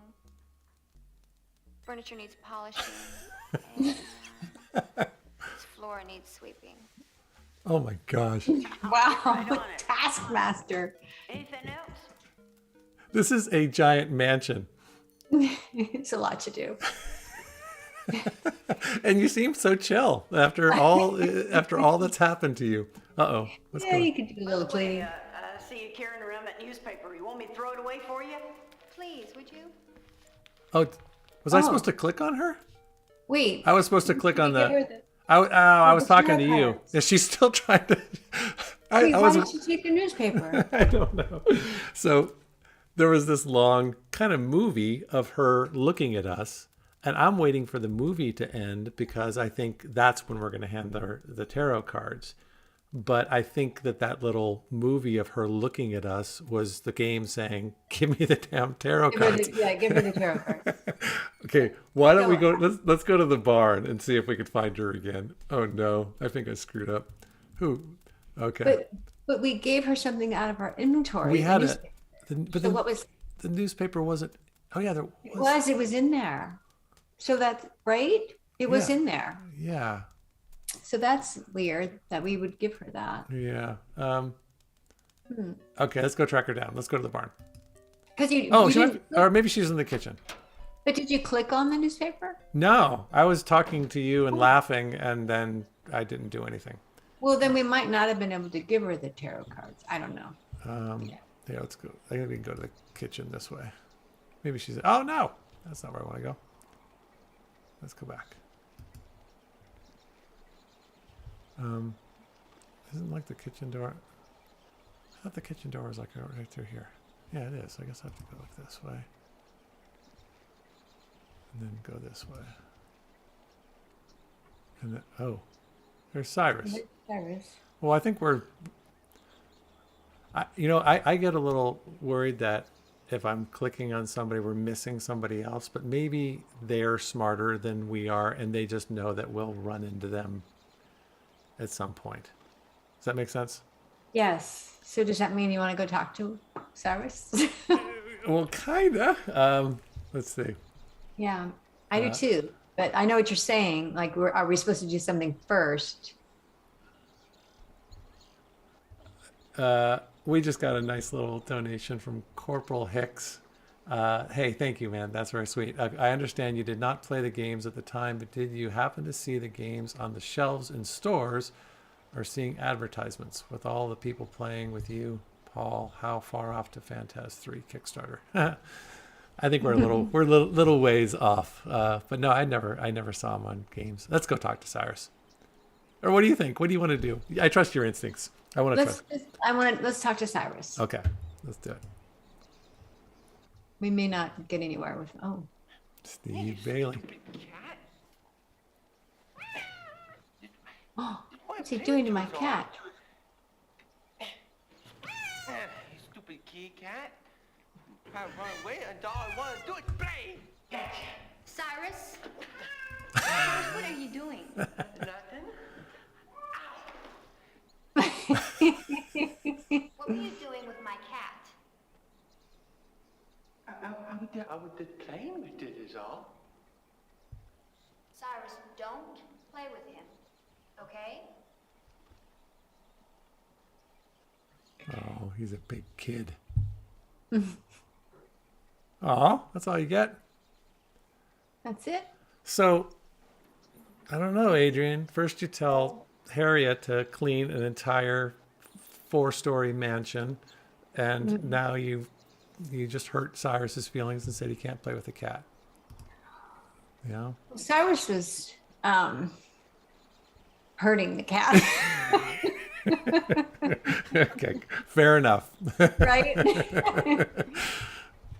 Furniture needs polishing. And this floor needs sweeping. Oh my gosh. Wow, taskmaster. Anything else? This is a giant mansion. It's a lot to do. And you seem so chill after all that's happened to you. Uh-oh. What's Yeah, going you could do a little cleaning. I see you carrying around that newspaper. You want me to throw it away for you? Please, would you? Oh, was I supposed to click on her? Wait. I was supposed to click on Give her the. I was the talking to tarot you. cards. Is she still trying to? Wait, why did she take the newspaper? I don't know. So there was this long kind of movie of her looking at us, and I'm waiting for the movie to end because I think that's when we're going to hand her the tarot cards. But I think that little movie of her looking at us was the game saying, "Give me the damn tarot cards." Give her the tarot cards. Okay, why don't we go? Let's go to the barn and see if we can find her again. Oh no, I think I screwed up. Who? Okay. But we gave her something out of our inventory. We had it. But What was? the newspaper wasn't. Oh yeah, there It was. was in there. So that's right. It was Yeah. in there. Yeah. So that's weird that we would give her that. Yeah. Okay, let's go track her down. Let's go to the barn. Because you, Oh, you she might didn't, be, or maybe she's in the kitchen. but did you click on the newspaper? No, I was talking to you and laughing, and then I didn't do anything. Well, then we might not have been able to give her the tarot cards. I don't know. Yeah, let's go. I think we can go to the kitchen this way. Maybe she's. Oh no, that's not where I want to go. Let's go back. Isn't like the kitchen door? I thought the kitchen door was like right through here. Yeah, it is. I guess I have to go like this way, and then go this way. And then, oh, there's Cyrus. Cyrus. Well, I think I get a little worried that if I'm clicking on somebody, we're missing somebody else, but maybe they're smarter than we are and they just know that we'll run into them at some point. Does that make sense? Yes. So does that mean you want to go talk to Cyrus? Well, kinda. Let's see. Yeah, I do too. But I know what you're saying. Like, are we supposed to do something first? We just got a nice little donation from Corporal Hicks. Hey, thank you, man. That's very sweet. I understand you did not play the games at the time, but did you happen to see the games on the shelves in stores or seeing advertisements with all the people playing with you? Paul, how far off to Phantaz 3 Kickstarter? I think we're a little ways off. But no, I never saw him on games. Let's go talk to Cyrus. Or what do you think? What do you want to do? I trust your instincts. I want to trust. Let's talk to Cyrus. Okay, let's do it. We may not get anywhere with. Oh, Steve Bailey. oh, what's he doing to my cat? You stupid kitty cat. Try to run away and all I want to do is play. Cyrus? Cyrus, what are you doing? Nothing. What were you doing with my cat? I was just playing with it is all. Cyrus, don't play with him, okay? Oh, he's a big kid. Oh, that's all you get? That's it. So, I don't know, Adrienne. First you tell Harriet to clean an entire 4-story mansion, and now you just hurt Cyrus's feelings and said he can't play with a cat. Yeah. Well, Cyrus was hurting the cat. Okay, fair enough. Right.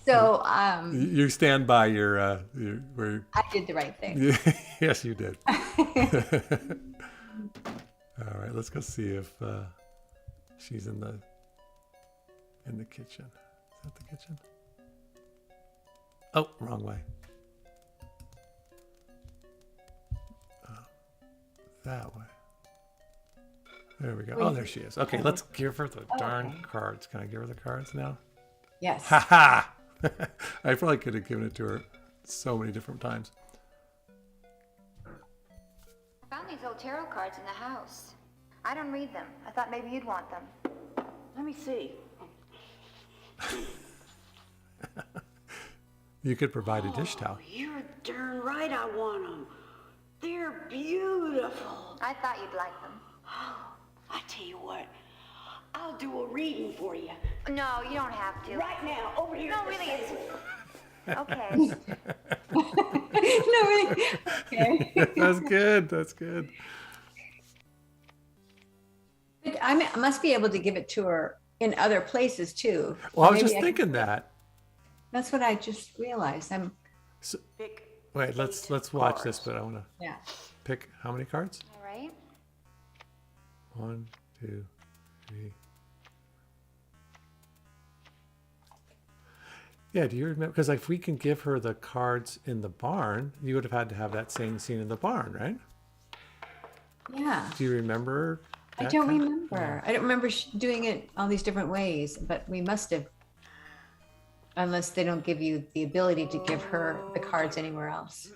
So You stand by your where. I did the right thing. Yes, you did. All right, let's go see if she's in the kitchen. Is that the kitchen? Oh, wrong way. That way. There we go. Oh, there she is. Okay, let's give her the darn cards. Can I give her the cards now? Yes. Ha ha! I probably could have given it to her so many different times. I found these old tarot cards in the house. I don't read them. I thought maybe you'd want them. Let me see. You could provide a dish towel. You're darn right I want them. They're beautiful. I thought you'd like them. I tell you what, I'll do a reading for you. No, you don't have to. Right now, over here. No, at the really, table. it's... Okay. No, really. Okay. That's good. That's good. But I must be able to give it to her in other places too. Well, I was Maybe just thinking that. That's what I just realized. So, wait, let's watch this, but I want to Yeah. pick how many cards? All right. 1, 2, 3. Yeah, do you remember? Because if we can give her the cards in the barn, you would have had to have that same scene in the barn, right? Yeah. Do you remember? I that don't kind? remember. Yeah. I don't remember doing it all these different ways, but we must have. Unless they don't give you the ability to give her the cards anywhere else.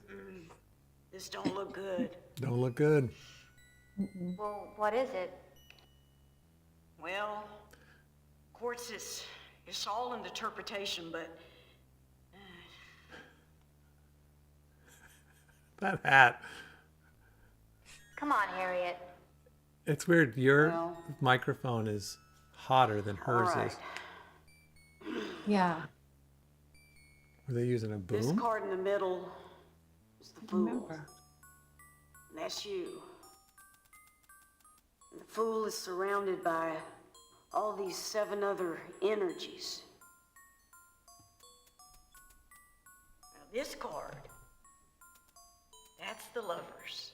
This don't look good. Don't look good. Well, what is it? Well, of course, it's all in interpretation, but That hat. Come on, Harriet. It's weird. Your Well. microphone is hotter than hers all right. is. Yeah. Were they using a This boom? card in the middle is the fool. Remember. And that's you. And the fool is surrounded by all these 7 other energies. Now this card, that's the lovers.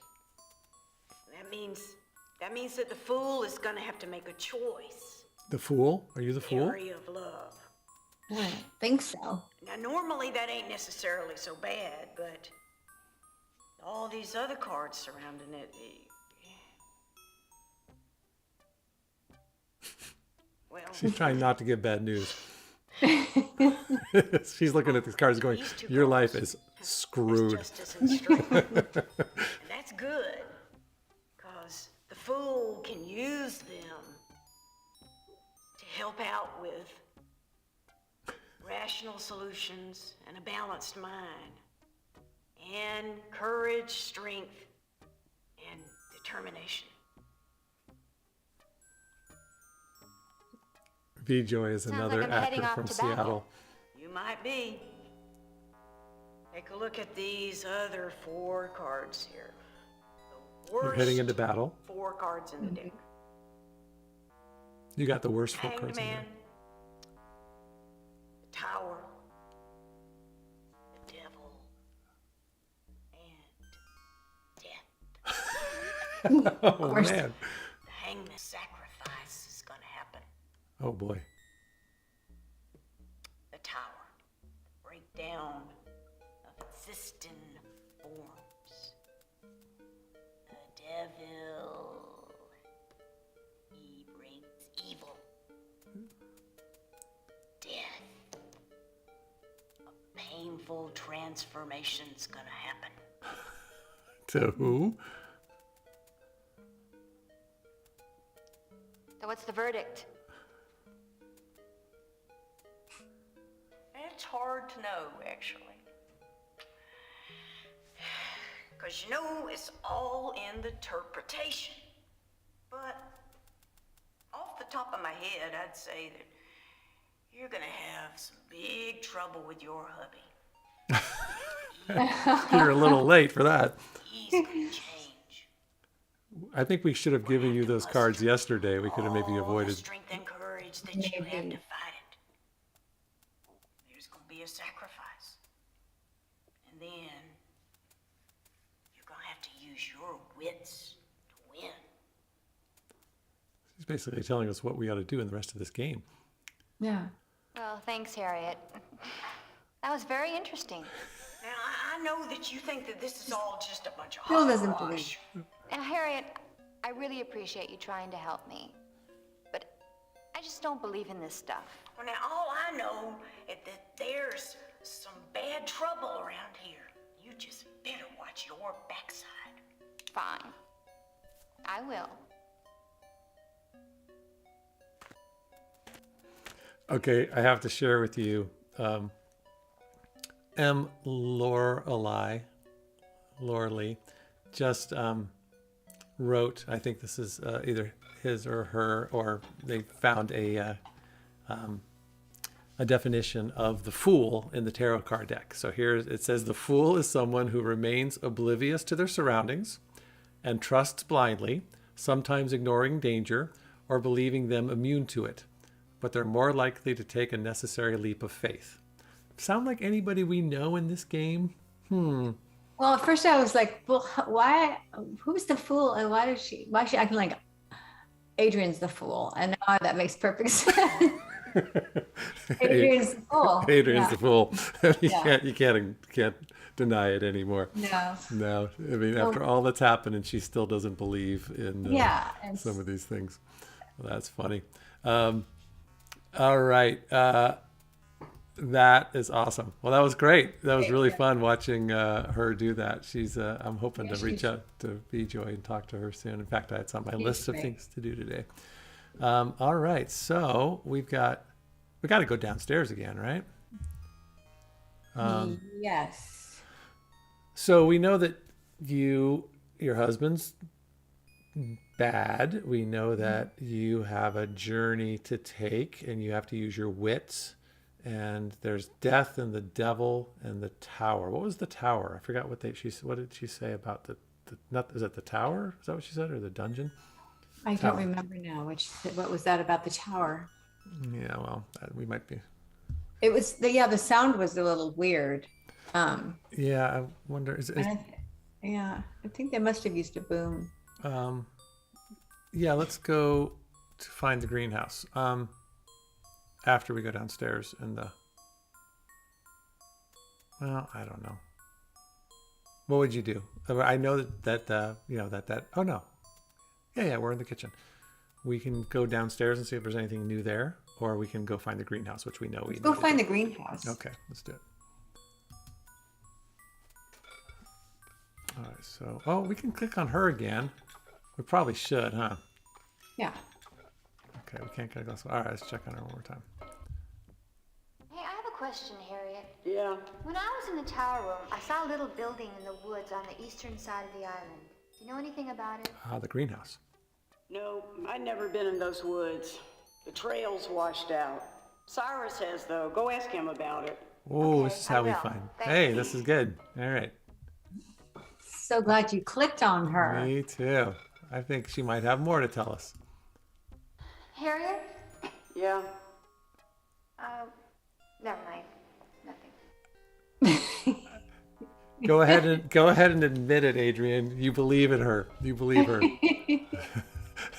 That means that the fool is gonna have to make a choice. The fool? Are you the The fool? area of love. I don't think so. Now normally that ain't necessarily so bad, but all these other cards surrounding it. Well, She's trying not to give bad news. She's looking at these cards going, These two your life cards is screwed. justice and strength. And that's good, because the fool can use them to help out with rational solutions and a balanced mind, and courage, strength, and determination. V-Joy is Sounds another like I'm heading actor off from to battle. Seattle. You might be. Take a look at these other 4 cards here. The You're heading worst into battle. 4 cards in the deck. You got the worst 4 Hanged cards in Man, there. the Tower, the Devil, and Death. Oh, course. man. The Hangman sacrifice is gonna happen. Oh, boy. The Tower, the breakdown of existing forms. The Devil, he brings evil. Death, a painful transformation's gonna happen. To who? So what's the verdict? It's hard to know, actually. Because, it's all in the interpretation. But off the top of my head, I'd say that you're going to have some big trouble with your hubby. You're a little late for that. He's going to change. I think we should have given you those cards yesterday. We could have maybe All the avoided. strength and courage that you have to Maybe. fight it. There's going to be a sacrifice. And then you're going to have to use your wits to win. She's basically telling us what we ought to do in the rest of this game. Yeah. Well, thanks, Harriet. That was very interesting. Now, I know that you think that this is all just a bunch of Bill doesn't hogwash. Now, Harriet, I really appreciate you trying to help me. But I just don't believe in this stuff. Well, now, all I know is that there's some bad trouble around here. You just better watch your backside. Fine. I will. Okay, I have to share with you. M. Lorelei just wrote, I think this is either his or her, or they found a definition of the fool in the tarot card deck. So here it says, the fool is someone who remains oblivious to their surroundings and trusts blindly, sometimes ignoring danger or believing them immune to it, but they're more likely to take a necessary leap of faith. Sound like anybody we know in this game? Well, at first I was like, well, why? Who's the fool? And why is she acting like Adrienne's the fool? And now that makes perfect sense. Adrienne's the fool. Adrienne's Yeah. the fool. You Yeah. can't deny it anymore. No. I mean, after all that's happened, and she still doesn't believe in and some of these things. Well, that's funny. All right. That is awesome. Well, that was great. That was really fun watching her do that. She's. I'm hoping to reach out to B-Joy and talk to her soon. In fact, it's on my list of things to do today. All right, so we got to go downstairs again, right? Yes. So we know that your husband's bad. We know that you have a journey to take, and you have to use your wits. And there's death and the devil and the tower. What was the tower? I forgot what did she say about the is it the tower? Is that what she said, or the dungeon? I don't remember now. What was that about the tower? Yeah, well, we might be. It was the sound was a little weird. Yeah, I wonder. I think they must have used a boom. Yeah, let's go to find the greenhouse. After we go downstairs well, I don't know. What would you do? I know that oh no. Yeah, we're in the kitchen. We can go downstairs and see if there's anything new there, or we can go find the greenhouse, which we know we need. Go find the greenhouse. Okay, let's do it. All right, so we can click on her again. We probably should, huh? Yeah. Okay, we can't get close. All right, let's check on her one more time. Hey, I have a question, Harriet. Yeah. When I was in the tower room, I saw a little building in the woods on the eastern side of the island. Do you know anything about it? The greenhouse. No, I've never been in those woods. The trail's washed out. Cyrus has, though. Go ask him about it. Oh, Okay, this is how we will. find. Thank Hey, you. this is good. All right. So glad you clicked on her. Me too. I think she might have more to tell us. Harriet? Yeah. Never mind. Nothing. Go ahead and admit it, Adrienne. You believe in her. You believe her.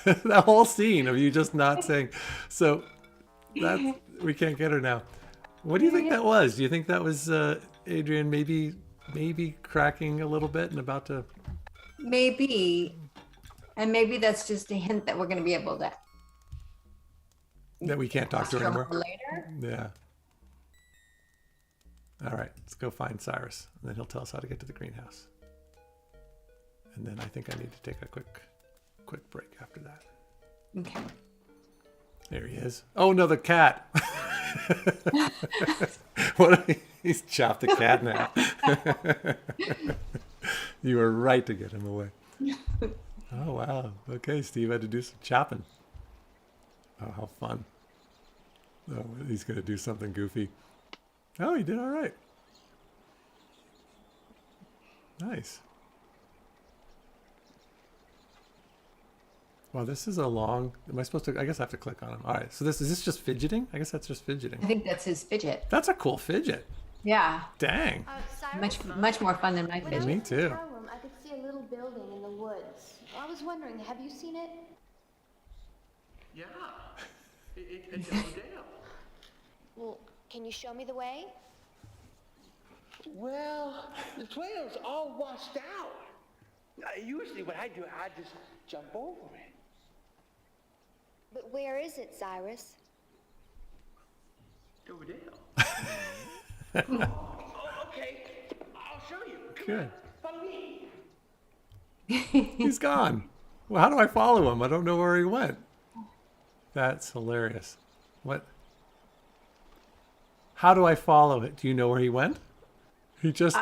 That whole scene of you just not saying. So that we can't get her now. What do you think that was? Do you think that was Adrienne maybe cracking a little bit and about to? Maybe, and maybe that's just a hint that we're going to be able to. That we can't talk to her anymore. Later. Yeah. All right, let's go find Cyrus, and then he'll tell us how to get to the greenhouse. And then I think I need to take a quick break after that. Okay. There he is. Oh no, the cat! He's chopped the cat now. You were right to get him away. Oh wow. Okay, Steve had to do some chopping. Oh, how fun. Oh, he's gonna do something goofy. Oh, he did all right. Nice. Wow, this is a long. Am I supposed to? I guess I have to click on him. All right. So is this just fidgeting? I guess that's just fidgeting. I think that's his fidget. That's a cool fidget. Yeah. Dang. Much more fun than my When I fidget. Me was in the too. tower room, I could see a little building in the woods. I was wondering, have you seen it? Yeah. It's a hotel. Well, can you show me the way? Well, the trail's all washed out. Usually what I do, I just jump over it. But where is it, Cyrus? Over there. Oh, okay. I'll show you. Come Good. on, follow me. He's gone. Well, how do I follow him? I don't know where he went. That's hilarious. What? How do I follow it? Do you know where he went? He just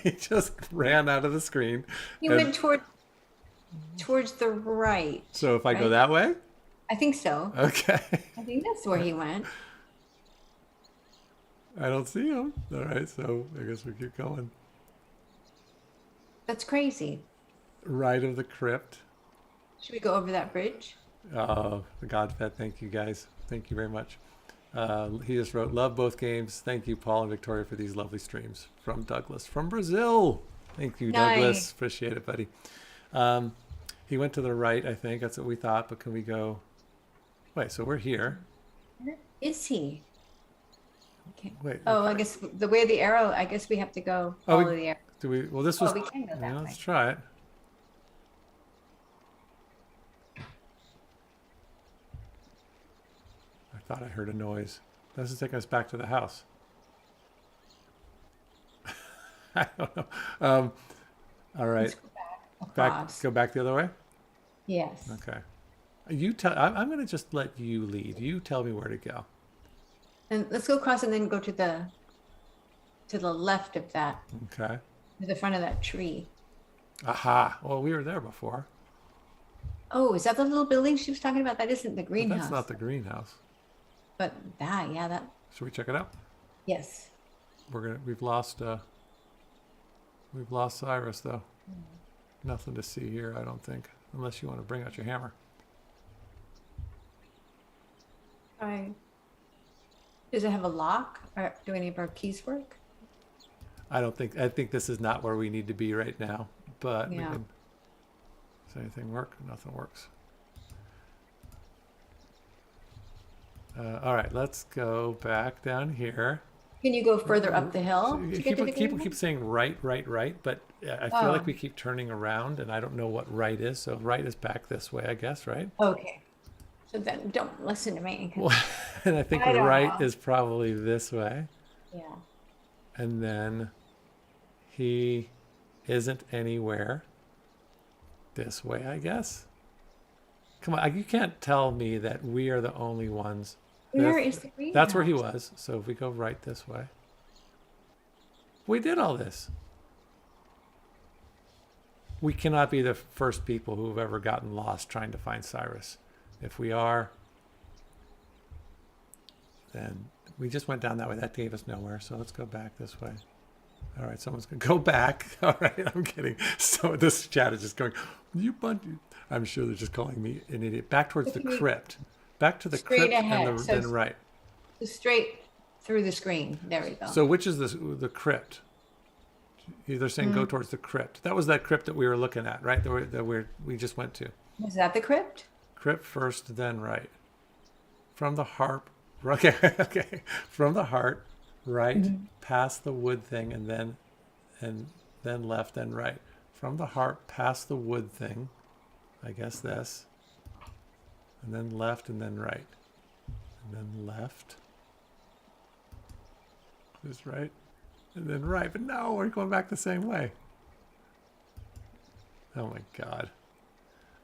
he just ran out of the screen. He and- went towards the right. So if I go right? that way? I think so. Okay. I think that's where he went. I don't see him. All right, so I guess we keep going. That's crazy. Right of the crypt. Should we go over that bridge? Oh, the Godfed, thank you guys. Thank you very much. He just wrote, love both games. Thank you, Paul and Victoria, for these lovely streams. From Douglas, from Brazil. Thank you, Douglas. Nice. Appreciate it, buddy. He went to the right, I think. That's what we thought, but can we go? Wait, so we're here. Where is he? Okay. Wait. Oh, I guess the way of the arrow, I guess we have to go Oh, follow the arrow. Do we? Well, this Oh, was. we can go that yeah, way. let's try it. I thought I heard a noise. This is taking us back to the house. I don't know. All right. Let's go back across. Go back the other way. Yes. Okay. You tell. I'm going to just let you lead. You tell me where to go. And let's go across and then go to the left of that, Okay. to the front of that tree. Aha. Well, we were there before. Oh, is that the little building she was talking about? That isn't the But greenhouse. that's not the greenhouse. But that, yeah, that. Should we check it out? Yes. We've lost Cyrus though. Nothing to see here, I don't think, unless you want to bring out your hammer. Does it have a lock? Or do any of our keys work? I think this is not where we need to be right now, but Yeah. does anything work? Nothing works. All right, let's go back down here. Can you go further up the hill? So to get to the people greenhouse? keep saying right, but I feel like we keep turning around, and I don't know what right is. So right is back this way, I guess, right? Okay. So then don't listen to me. And I think I don't right know. is probably this way. Yeah. And then he isn't anywhere this way, I guess. Come on, you can't tell me that we are the only ones. Where is the greenhouse? That's where he was. So if we go right this way. We did all this. We cannot be the first people who have ever gotten lost trying to find Cyrus. If we are, then we just went down that way. That gave us nowhere. So let's go back this way. All right, someone's going to go back. All right, I'm kidding. So this chat is just going, you bunch. I'm sure they're just calling me an idiot. Back towards the crypt. Back to the Straight crypt ahead. and then right. Straight through the screen. There we go. So which is the crypt? They're saying go towards the crypt. That was that crypt that we were looking at, right? We just went to. Was that the crypt? Crypt first, then right. From the harp. Okay, okay. From the heart, right, past the wood thing, and then left, then right. From the heart, past the wood thing. I guess this. And then left, and then right. And then left. Just right. And then right. But no, we're going back the same way. Oh my God.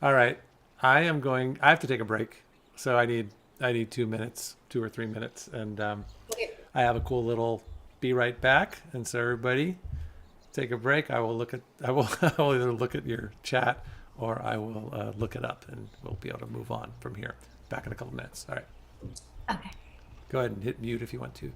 All right. I have to take a break. So I need 2 minutes, 2 or 3 minutes. And Okay. I have a cool little be right back. And so everybody take a break. I will either look at your chat or I will look it up, and we'll be able to move on from here. Back in a couple minutes. All right. Okay. Go ahead and hit mute if you want to.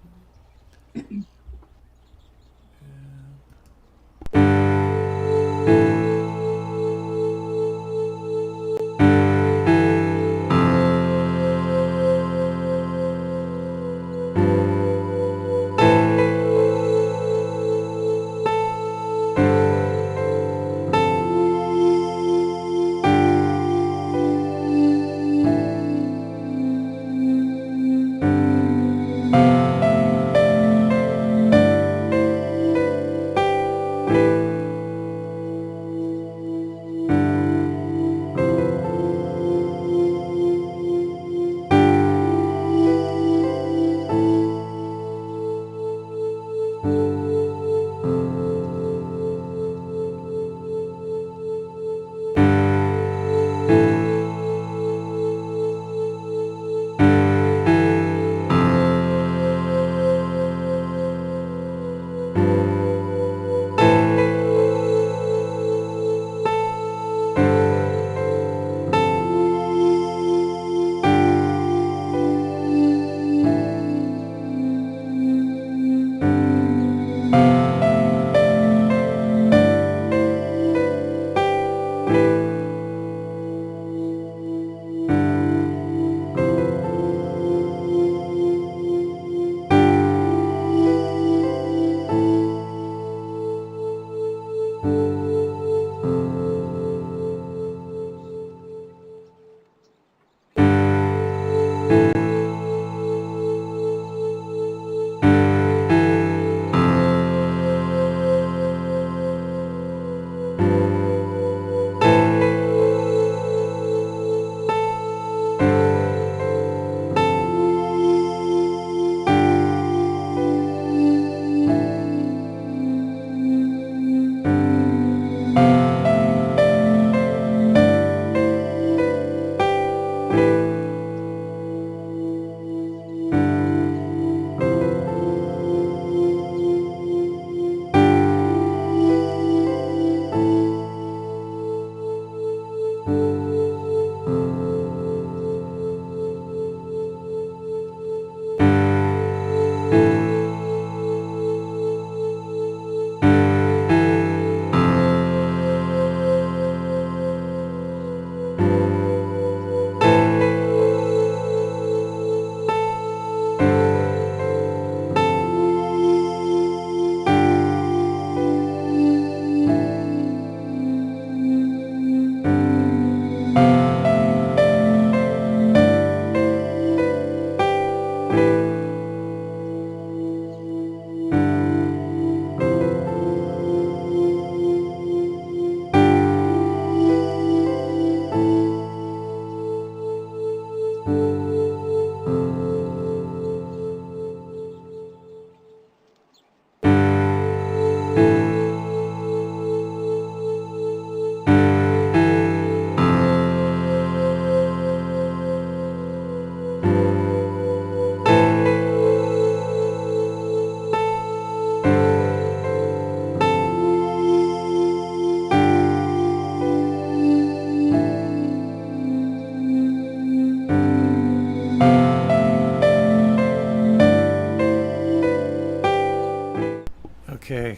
Okay,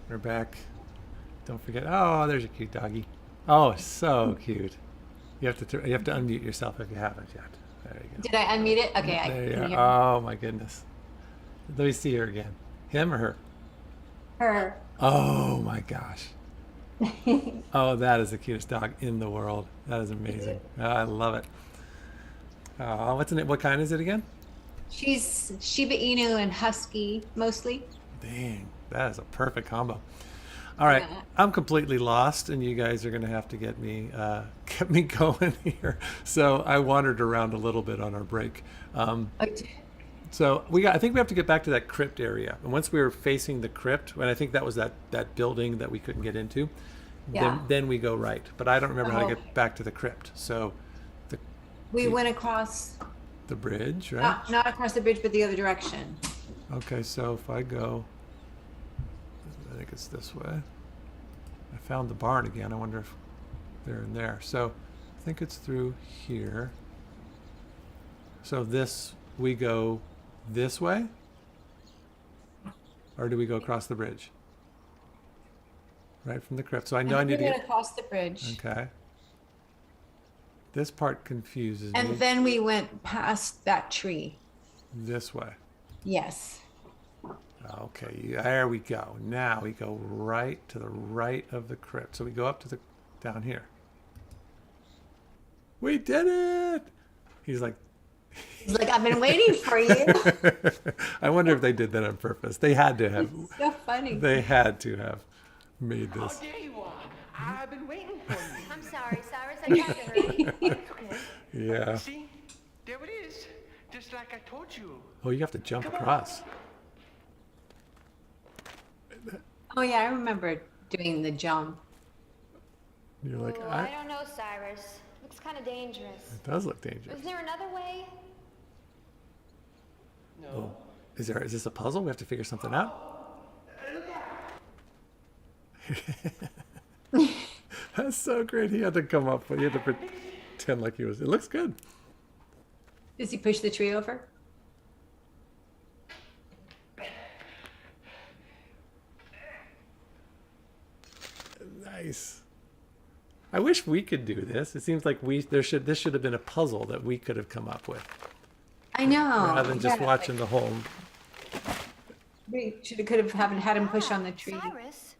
we're back. Don't forget. Oh, there's a cute doggy. Oh, so cute. You have to unmute yourself if you haven't yet. There you go. Did I unmute it? Okay, I There you can are. hear Oh my goodness. Let me see her again. Him or her? her. Oh my gosh. Oh, that is the cutest dog in the world. That is amazing. Oh, I love it. Oh, what's in it? What kind is it again? She's Shiba Inu and Husky mostly. Dang, that is a perfect combo. All right, Yeah. I'm completely lost, and you guys are going to have to get me going here. So I wandered around a little bit on our break. So I think we have to get back to that crypt area. And once we were facing the crypt, and I think that was that building that we couldn't get into, Yeah. then we go right. But I don't remember how to get back to the crypt. So We went across, the bridge, right? not across the bridge, but the other direction. Okay, so if I go, I think it's this way. I found the barn again. I wonder if they're in there. So I think it's through here. So we go this way? Or do we go across the bridge? Right from the crypt. So I know I need to We went get... across the bridge. Okay. This part confuses me. And then we went past that tree. This way. Yes. Okay, there we go. Now we go right to the right of the crypt. So we go up to down here. We did it! He's like, I've been waiting for you. I wonder if they did that on purpose. They had to have. It's so funny. They had to have made Oh, this. there you are. I've been waiting for you. I'm sorry, Cyrus. I tried to hurry. Okay. Yeah. See? There it is. Just like I told you. Oh, you have to jump across. Oh yeah, I remember doing the jump. You're like, Ooh, I don't know, Cyrus. Looks kind of dangerous. It does look dangerous. Is there another way? Oh, is this a puzzle? We have to figure something out. That's so great. He had to come up, but he had to pretend like he was. It looks good. Does he push the tree over? Nice. I wish we could do this. It seems like this should have been a puzzle that we could have come up with. I know. Rather than just Yeah, watching the whole. We could have had him push on the tree. Cyrus?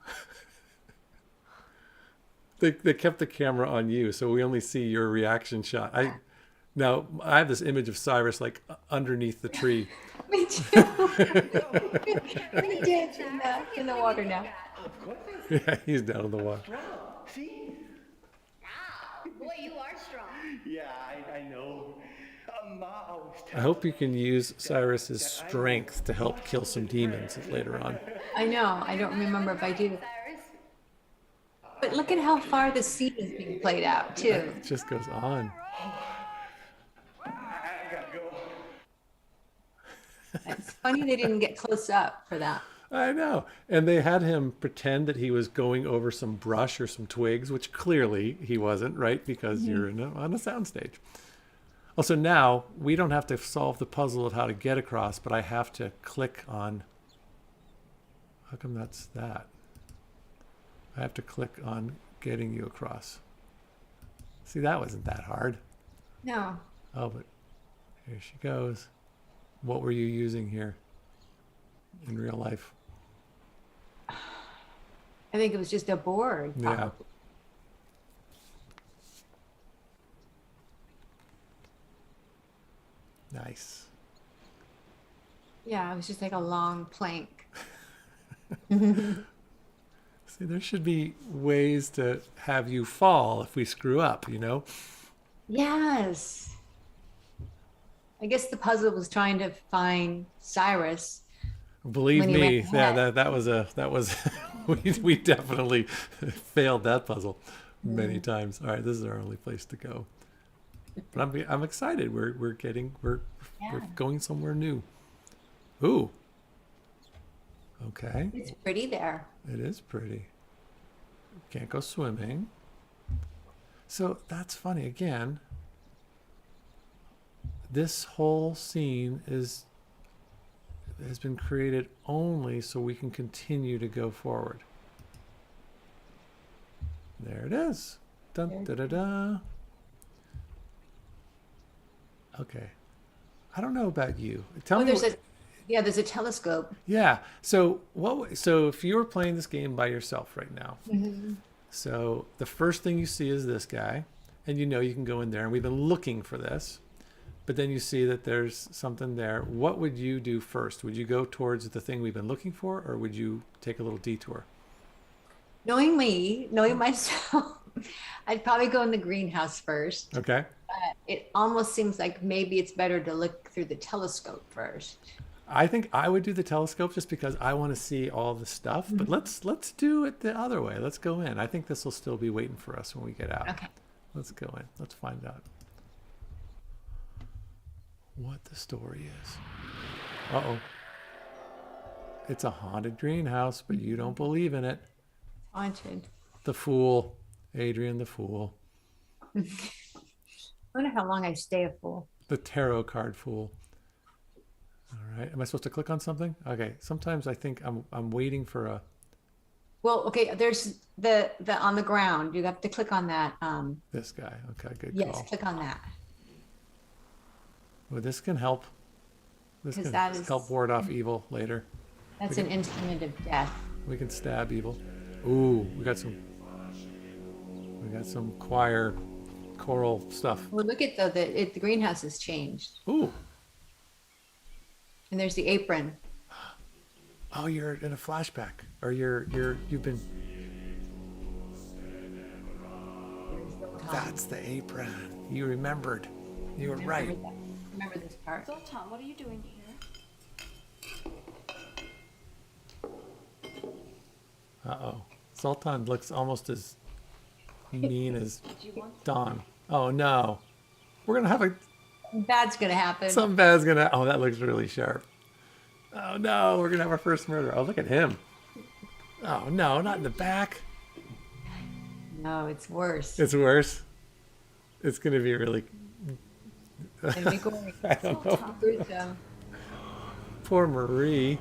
They kept the camera on you, so we only see your reaction shot. Now I have this image of Cyrus like underneath the tree. Me too. We did in the water now. Yeah, he's down in the water. See? Wow, boy, you are strong. Yeah, I know. Ma always I tells hope you can use Cyrus's strength to help kill some demons later on. I know. I don't remember if I do. Cyrus? But look at how far the scene is being played out too. It just goes on. I gotta go. It's funny they didn't get close up for that. I know. And they had him pretend that he was going over some brush or some twigs, which clearly he wasn't, right? Because you're on a soundstage. Also, now we don't have to solve the puzzle of how to get across, but I have to click on. How come that's that? I have to click on getting you across. See, that wasn't that hard. No. Oh, but here she goes. What were you using here in real life? I think it was just a board. Yeah. Probably. Nice. Yeah, it was just like a long plank. See, there should be ways to have you fall if we screw up, you know? Yes. I guess the puzzle was trying to find Cyrus. Believe When he me, went yeah, ahead. that was we definitely failed that puzzle many times. All right, this is our only place to go. But I'm excited. We're going somewhere new. Ooh. Okay. It's pretty there. It is pretty. Can't go swimming. So that's funny. Again, this whole scene is has been created only so we can continue to go forward. There it is. Dun, da, da, da. Okay. I don't know about you. Tell me. There's a telescope. Yeah. So so if you were playing this game by yourself right now, so the first thing you see is this guy, and you know you can go in there, and we've been looking for this, but then you see that there's something there. What would you do first? Would you go towards the thing we've been looking for, or would you take a little detour? Knowing me, knowing myself, I'd probably go in the greenhouse first. Okay. It almost seems like maybe it's better to look through the telescope first. I think I would do the telescope just because I want to see all the stuff. But let's do it the other way. Let's go in. I think this will still be waiting for us when we get out. Okay. Let's go in. Let's find out what the story is. Uh-oh. It's a haunted greenhouse, but you don't believe in it. Haunted. The fool. Adrienne the fool. I wonder how long I stay a fool. The tarot card fool. All right. Am I supposed to click on something? Okay. Sometimes I think I'm waiting for a... Well, okay, there's the on the ground. You have to click on that. This guy. Okay, good Yes, call. click on that. Well, this can help. This 'Cause can that is- help ward off evil later. That's an instrument of death. We can stab evil. Ooh, we got some choir choral stuff. Well, look at the greenhouse has changed. Ooh. And there's the apron. Oh, you're in a flashback, or you've been. That's the apron. You remembered. You were right. Remember this part. Zoltan, what are you doing here? Uh-oh. Sultan looks almost as mean as Dawn. Oh no. We're gonna have Bad's gonna happen. something bad's gonna. Oh, that looks really sharp. Oh no, we're gonna have our first murder. Oh, look at him. Oh no, not in the back. No, it's worse. It's worse. It's gonna be really. It'll be gory. I don't know. Gruesome. Poor Marie.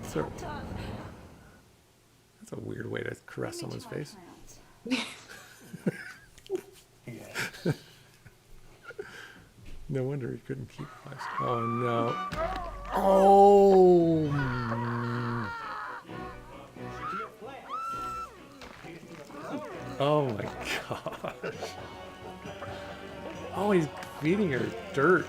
So, that's a weird way to caress someone's face. No wonder he couldn't keep quiet. Oh no. Oh. Oh my gosh. Oh, he's feeding her dirt.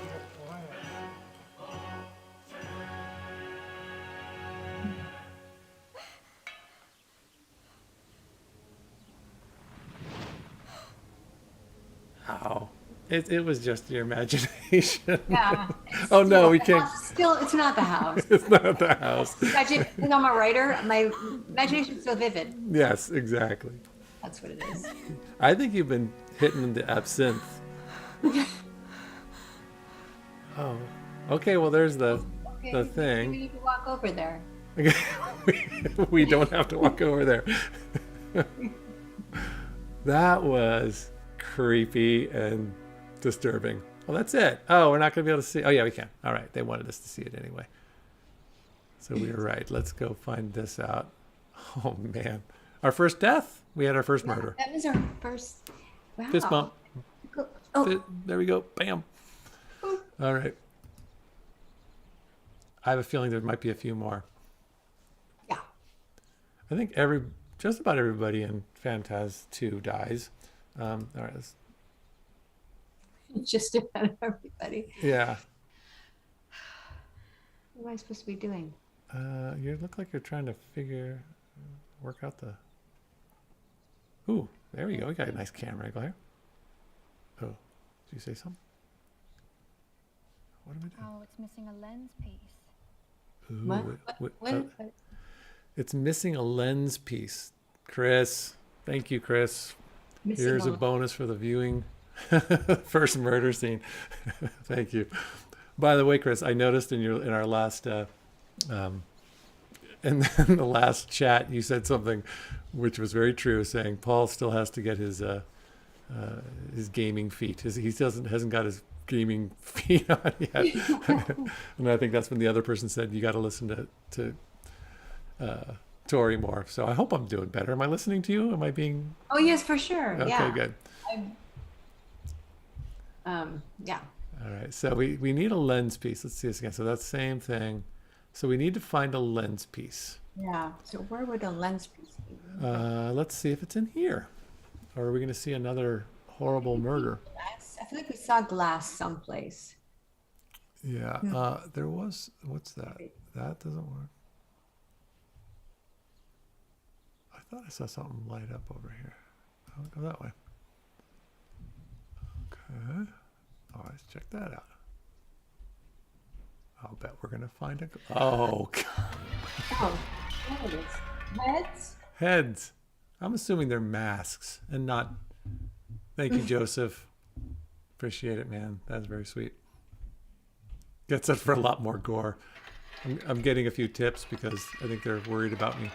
Ow. It was just your imagination. Yeah. Oh no, we can't. It's not the house. It's not the house. Imagine, I'm a writer. My imagination's so vivid. Yes, exactly. That's what it is. I think you've been hitting the absinthe. Oh. Okay, well there's the Okay, thing. You need to walk over there. We don't have to walk over there. That was creepy and disturbing. Well, that's it. Oh, we're not going to be able to see. Oh, yeah, we can. All right. They wanted us to see it anyway. So we were right. Let's go find this out. Oh, man. Our first death. We had our first murder. That was our first. Wow. Fist bump. Oh. There we go. Bam. All right. I have a feeling there might be a few more. Yeah. I think just about everybody in Phantaz 2 dies. All right. Just about everybody. Yeah. What am I supposed to be doing? You look like you're trying to work out the. Ooh, there we go. We got a nice camera angle here. Oh, did you say something? What am I doing? Oh, it's missing a lens piece. Ooh, What? it's missing a lens piece. Chris, thank you, Chris. Missing Here's a a- bonus for the viewing. First murder scene. Thank you. By the way, Chris, I noticed in our last in the last chat you said something which was very true, saying Paul still has to get his gaming feet. He hasn't got his gaming feed on yet. And I think that's when the other person said, you got to listen to Tori more. So I hope I'm doing better. Am I listening to you? Am I being... Oh, yes, for sure. Okay, Yeah. good. Yeah. All right. So we need a lens piece. Let's see this again. So that's the same thing. So we need to find a lens piece. Yeah. So where would a lens piece be? Let's see if it's in here. Or are we going to see another horrible murder? I feel like we saw glass someplace. Yeah. There was... What's that? That doesn't work. I thought I saw something light up over here. I'll go that way. Okay. Oh, let's check that out. I'll bet we're going to find a... Oh, God. Oh, there it is. Heads? Heads. I'm assuming they're masks and not... Thank you, Joseph. Appreciate it, man. That's very sweet. Gets us for a lot more gore. I'm getting a few tips because I think they're worried about me.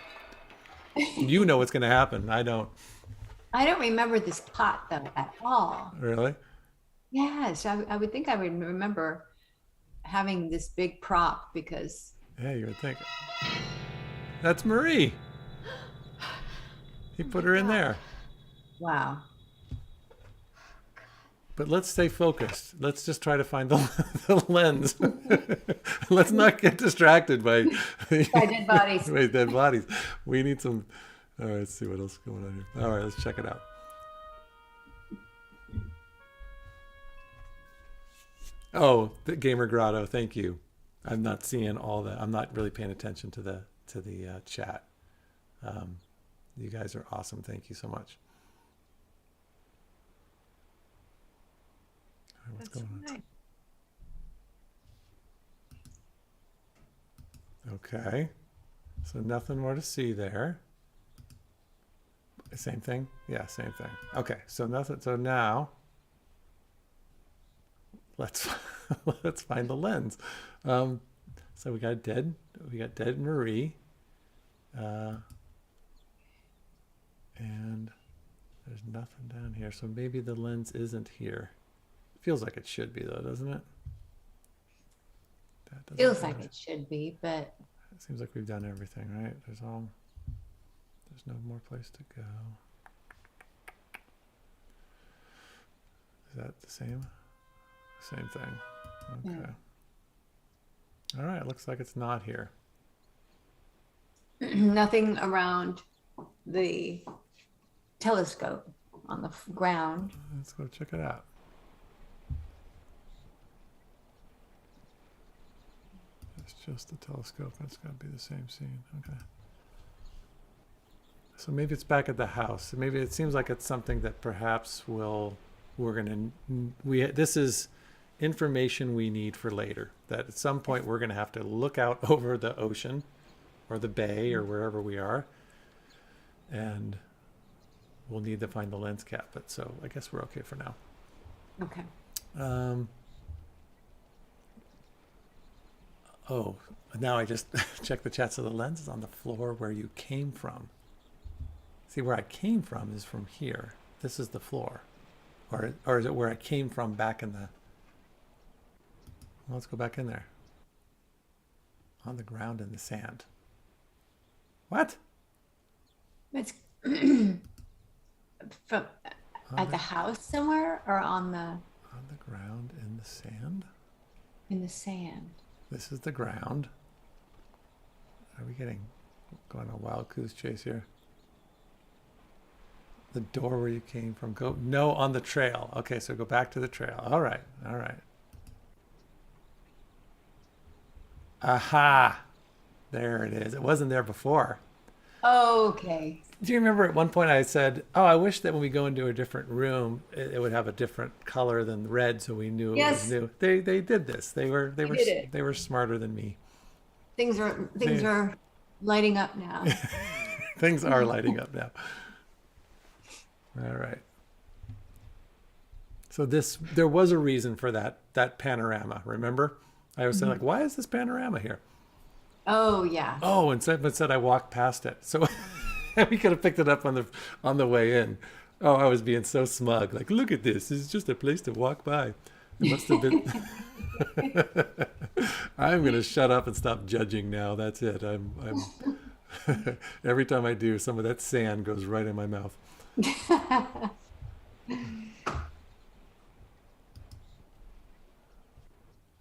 You know what's going to happen. I don't. I don't remember this pot, though, at all. Really? Yes, I would think I would remember having this big prop because... Yeah, you would think. That's Marie. He put her in there. Wow. But let's stay focused. Let's just try to find the lens. Let's not get distracted by dead bodies. by dead bodies. We need some... All right, let's see what else is going on here. All right, let's check it out. Oh, the Gamer Grotto, thank you. I'm not seeing all that. I'm not really paying attention to the chat. You guys are awesome. Thank you so much. All right, what's going on? Okay, so nothing more to see there. Same thing? Yeah, same thing. Okay, so nothing. So now let's find the lens. So we got dead Marie, and there's nothing down here. So maybe the lens isn't here. Feels like it should be though, doesn't it? That doesn't Feels like it should be, but... It seems like we've done everything, right? There's no more place to go. Is that the same? Same thing. Okay. All right, looks like it's not here. Nothing around the telescope on the ground. Let's go check it out. It's just the telescope. It's got to be the same scene. Okay. So maybe it's back at the house. Maybe it seems like it's something that perhaps this is information we need for later. That at some point we're going to have to look out over the ocean or the bay or wherever we are. And we'll need to find the lens cap. But so I guess we're okay for now. Okay. Oh, now I just checked the chat. So the lens is on the floor where you came from. See, where I came from is from here. This is the floor. Or is it where I came from back in the... Well, let's go back in there. On the ground in the sand. What? It's from at the house somewhere or on the... On the ground in the sand? In the sand. This is the ground. Are we going on a wild goose chase here? The door where you came from. No, on the trail. Okay, so go back to the trail. All right. Aha! There it is. It wasn't there before. Okay. Do you remember at one point I said, oh, I wish that when we go into a different room, it would have a different color than red so we knew it was new. They did this. They were smarter than me. Things are lighting up now. Things are lighting up now. All right. So there was a reason for that panorama. Remember, I was saying like, why is this panorama here? Oh yeah. Oh, and said I walked past it. So we could have picked it up on the way in. Oh, I was being so smug. Like, look at this. It's just a place to walk by. It must have been. I'm going to shut up and stop judging now. That's it. I'm every time I do, some of that sand goes right in my mouth.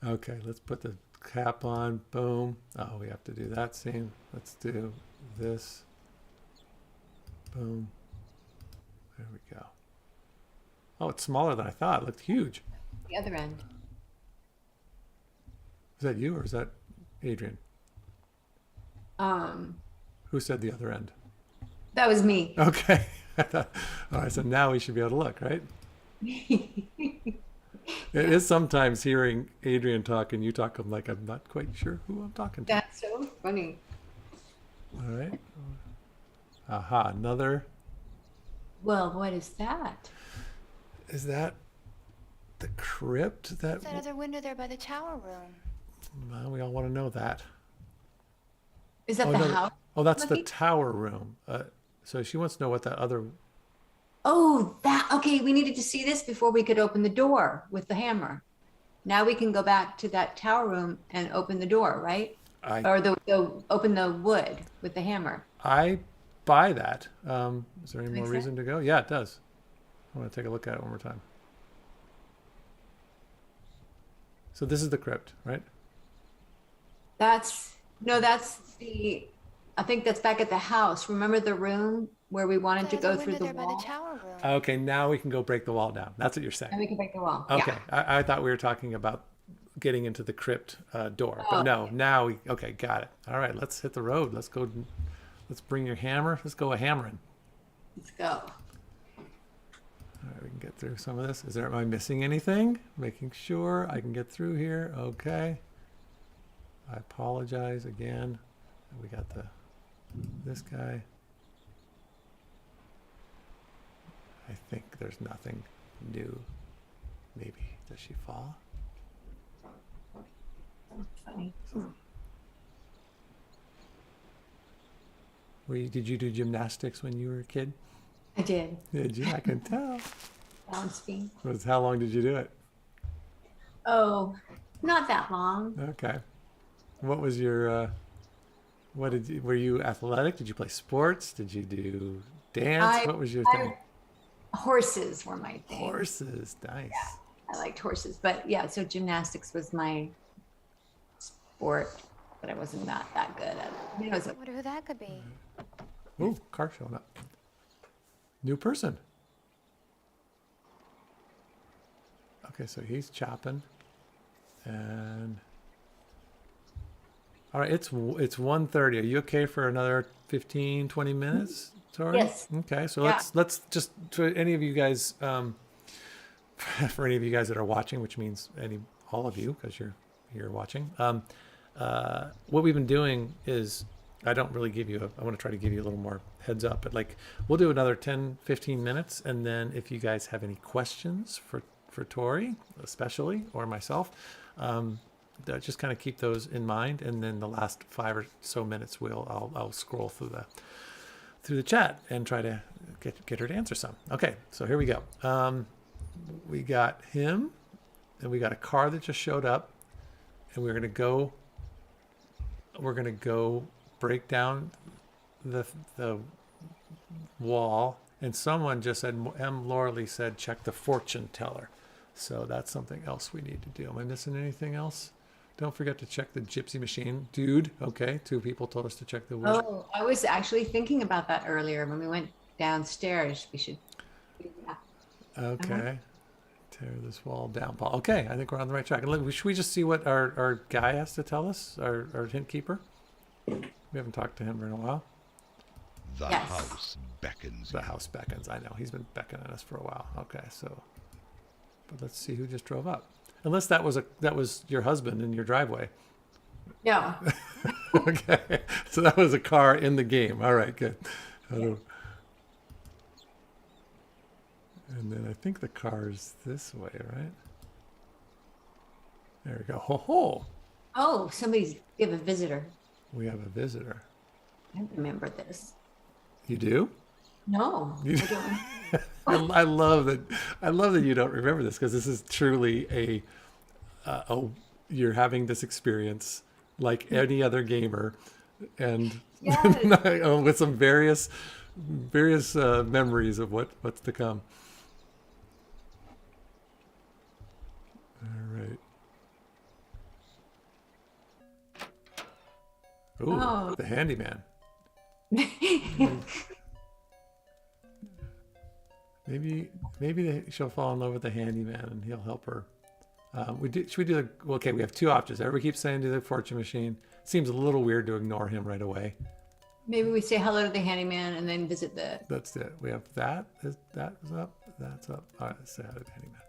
Okay, let's put the cap on. Boom. Oh, we have to do that scene. Let's do this. Boom. There we go. Oh, it's smaller than I thought. It looked huge. The other end. Is that you or is that Adrienne? Who said the other end? That was me. Okay. All right, so now we should be able to look, right? It is sometimes hearing Adrienne talk and you talk, I'm like, I'm not quite sure who I'm talking to. That's so funny. All right. Aha, another. Well, what is that? Is that the crypt? That other window there by the tower room. Well, we all want to know that. Is that the house? Oh, that's the tower room. So she wants to know what that other. Oh, okay. We needed to see this before we could open the door with the hammer. Now we can go back to that tower room and open the door, right? Or open the wood with the hammer. I buy that. Is there any more Makes reason to go? Yeah, it does. I want to take a look at it one more time. So this is the crypt, right? That's the, I think that's back at the house. Remember the room where we wanted to go through the wall? By the tower room. Okay, now we can go break the wall down. That's what you're saying. And we can break the wall. Okay, Yeah. I thought we were talking about getting into the crypt door, but no, now we, okay, got it. All right, let's hit the road. Let's go, let's bring your hammer. Let's go a hammering. Let's go. All right, we can get through some of this. Am I missing anything? Making sure I can get through here. Okay. I apologize again. We got this guy. I think there's nothing new. Maybe. Does she fall? Funny. Did you do gymnastics when you were a kid? I did. Did you? I can tell. Balance beam. How long did you do it? Oh, not that long. Okay. What was your, were you athletic? Did you play sports? Did you do dance? What was your thing? Horses were my thing. Horses, nice. Yeah, I liked horses, but yeah, so gymnastics was my sport, but I wasn't that good at it. I mean, I wonder who that could be. Ooh, car showing up. New person. Okay, so he's chopping. And all right, it's 1:30. Are you okay for another 15, 20 minutes, Tori? Yes. Okay, so let's just, for any of you guys, for any of you guys that are watching, which means all of you, because you're watching. What we've been doing is, I don't really give you I want to try to give you a little more heads up, but like we'll do another 10, 15 minutes. And then if you guys have any questions for Tori, especially, or myself, just kind of keep those in mind. And then the last 5 or so minutes, I'll scroll through the chat and try to get her to answer some. Okay, so here we go. We got him, and we got a car that just showed up, and we're gonna go break down the wall. And someone just said, M. Lorley said, check the fortune teller. So that's something else we need to do. Am I missing anything else? Don't forget to check the gypsy machine. Dude, okay, 2 people told us to check the wood. Oh, I was actually thinking about that earlier when we went downstairs. We should do that. Okay. Tear this wall down, Paul. Okay, I think we're on the right track. And look, should we just see what our guy has to tell us, our hint keeper? We haven't talked to him in a while. The house beckons. The house beckons. I know. He's been beckoning us for a while. Okay, so, but let's see who just drove up. Unless that was your husband in your driveway. No. Okay, so that was a car in the game. All right, good. And then I think the car's this way, right? There we go. Ho ho. Oh, we have a visitor. We have a visitor. I remember this. You do? No, You- I don't. I love that. I love that you don't remember this because this is truly you're having this experience like any other gamer, and Yes. with some various memories of what's to come. All right. Ooh, Oh. the handyman. Maybe she'll fall in love with the handyman and he'll help her. Should we do okay, we have two options. Everybody keeps saying do the fortune machine. Seems a little weird to ignore him right away. Maybe we say hello to the handyman and then visit the. That's it. We have that. That is up. That's up. All right, let's say hello to the handyman.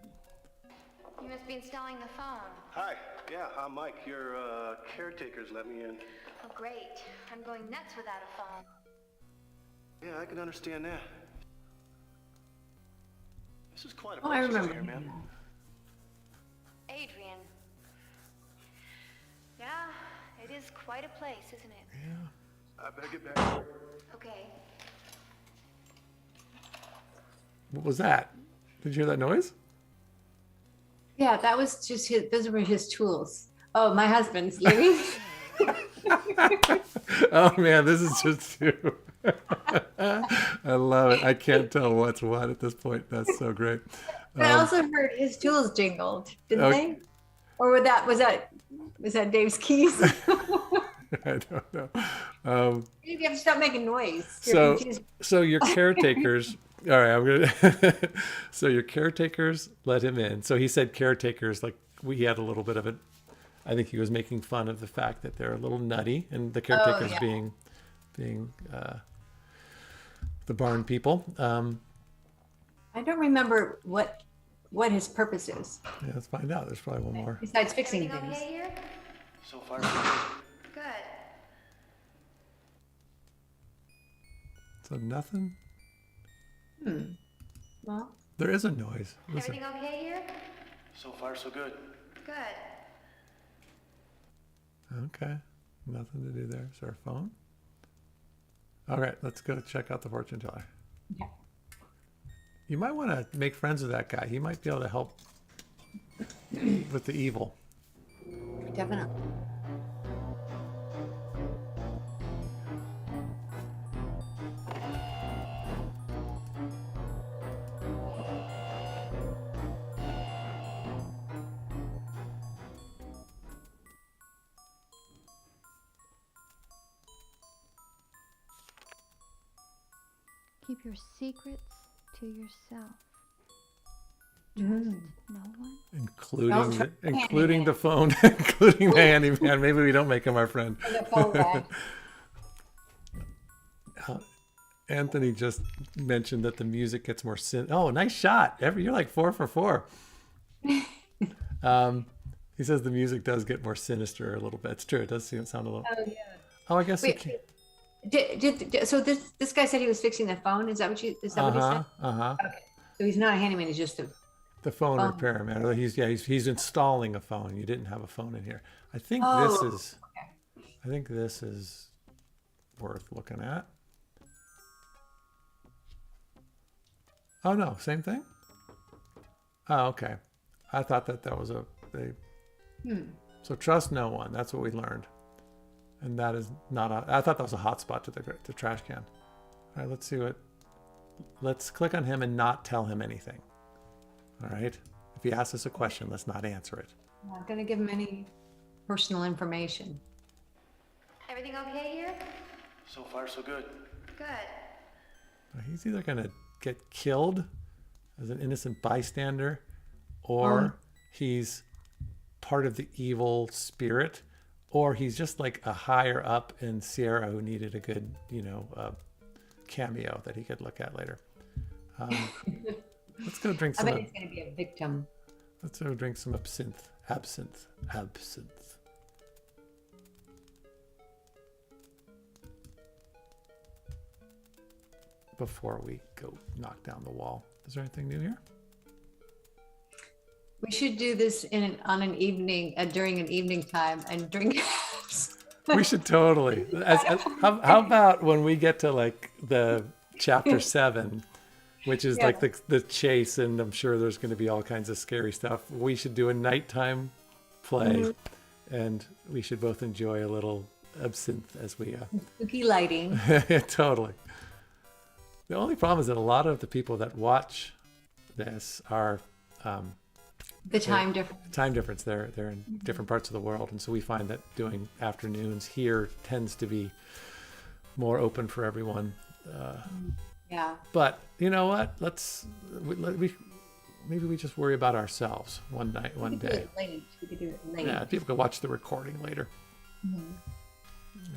You must be installing the phone. Hi. Yeah, I'm Mike. Your caretakers let me in. Oh, great. I'm going nuts without a phone. Yeah, I can understand that. This is quite a Oh, place I remember. here, man. Adrienne. Yeah, it is quite a place, isn't it? Yeah. I better get back to work. Okay. What was that? Did you hear that noise? Yeah, that was just his. Those were his tools. Oh, my husband's leaving. Oh man, this is just too. I love it. I can't tell what's what at this point. That's so great. But I also heard his tools jingled, didn't Okay. they? Or was that Dave's keys? I don't know. You have to stop making noise. You're So, confused. so your caretakers. All right, I'm gonna. So your caretakers let him in. So he said caretakers. Like we had a little bit of it. I think he was making fun of the fact that they're a little nutty, and the caretakers yeah. being the barn people. I don't remember what his purpose is Yeah, let's find out. There's probably one more. besides fixing Everything things. okay here? So far, so good. Good. So nothing. Well, There is a noise. Listen. Everything okay here? So far, so good. Good. Okay. Nothing to do there. Is there a phone? All right, let's go check out the fortune teller. okay. You might want to make friends with that guy. He might be able to help with the evil. Definitely. Keep your secrets to yourself. Mm. No one? Including Don't the, try the including the phone, including the handyman. Maybe we don't make him our friend. The phone back. Anthony just mentioned that the music gets more Oh, nice shot! You're like 4 for 4. He says the music does get more sinister a little bit. It's true. It does sound a little. Oh yeah. Oh, I guess. Wait, so this guy said he was fixing the phone. Is that what he said? Okay. So he's not a handyman. He's just The phone phone. repairman. Or he's installing a phone. You didn't have a phone in here. I think this is worth looking at. Oh no, same thing. Oh, okay. I thought that was So trust no one. That's what we learned, and that is not. I thought that was a hotspot to the trash can. All right, let's see what. Let's click on him and not tell him anything. All right. If he asks us a question, let's not answer it. I'm not going to give him any personal information. Everything okay here? So far, so good. Good. He's either going to get killed as an innocent bystander, or he's part of the evil spirit, or he's just like a higher up in Sierra who needed a good, cameo that he could look at later. Let's go drink I some. bet he's going to be a victim. Let's go drink some absinthe. Absinthe. Before we go knock down the wall. Is there anything new here? We should do this on an evening during an evening time and drink. We should totally. How about when we get to like the chapter 7, which is like the chase, and I'm sure there's going to be all kinds of scary stuff. We should do a nighttime play, and we should both enjoy a little absinthe as we Spooky lighting. totally. The only problem is that a lot of the people that watch this are The time difference. time difference. They're in different parts of the world, and so we find that doing afternoons here tends to be more open for everyone. Yeah. But you know what? Maybe we just worry about ourselves one night, one day. We could do it late. Yeah, people can watch the recording later.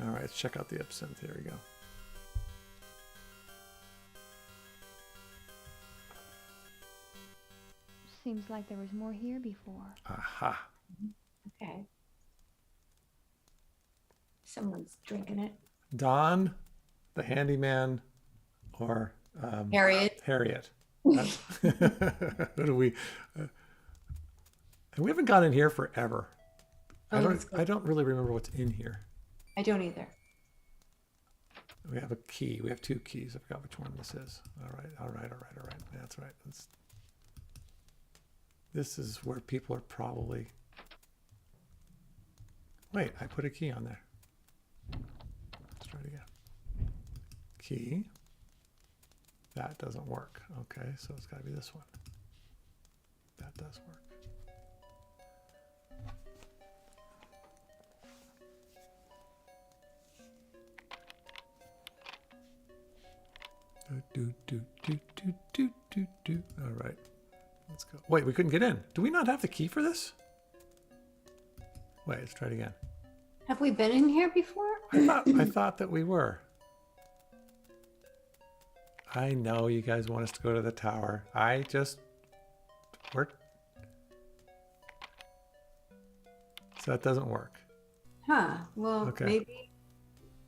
All right, let's check out the absinthe. Here we go. Seems like there was more here before. Aha. Okay. Someone's drinking it. Don, the handyman, or Harriet. Harriet. What do we? And we haven't gone in here forever. I don't really remember what's in here. I don't either. We have a key. We have 2 keys. I forgot which one this is. All right. That's right. This is where people are probably... Wait, I put a key on there. Let's try it again. Key. That doesn't work. Okay, so it's got to be this one. That does work. All right. Let's go. Wait, we couldn't get in. Do we not have the key for this? Wait, let's try it again. Have we been in here before? I thought that we were. I know you guys want us to go to the tower. So that doesn't work. Huh. Well, Okay. maybe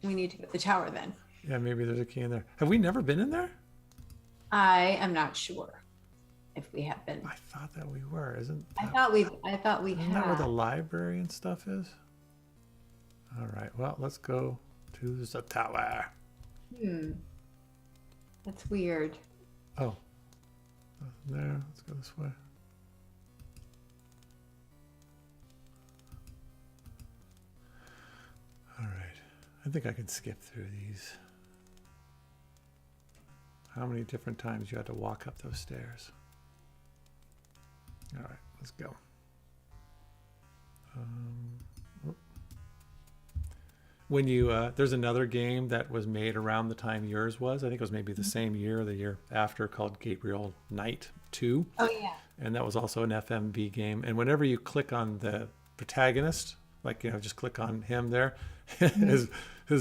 we need to go to the tower then. Yeah, maybe there's a key in there. Have we never been in there? I am not sure if we have been. I thought that we were. I thought we Isn't that where the library and stuff is? All right. Well, let's go to the tower. That's weird. Oh. Nothing there. Let's go this way. All right. I think I can skip through these. How many different times you had to walk up those stairs? All right, let's go. When you there's another game that was made around the time yours was. I think it was maybe the same year or the year after, called Gabriel Knight 2. Oh yeah. And that was also an FMV game. And whenever you click on the protagonist, like, just click on him there, his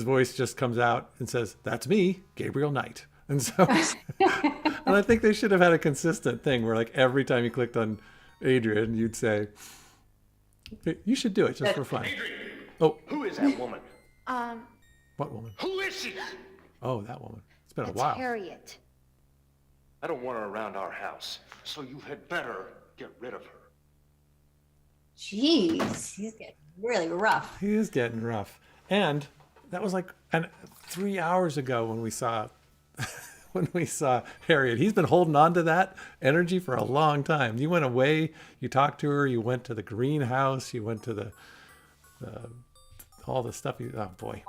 voice just comes out and says, "That's me, Gabriel Knight." And so, and I think they should have had a consistent thing where, like, every time you clicked on Adrienne, you'd say, "Hey, you should do it just for fun." Adrienne! Oh, Who is that woman? what woman? Who is she? Oh, that woman. It's been a That's while. Harriet. I don't want her around our house, so you had better get rid of her. Jeez, he's getting really rough. He is getting rough. And that was like 3 hours ago when we saw Harriet. He's been holding on to that energy for a long time. You went away, you talked to her, you went to the greenhouse, you went to the all the stuff. Oh boy.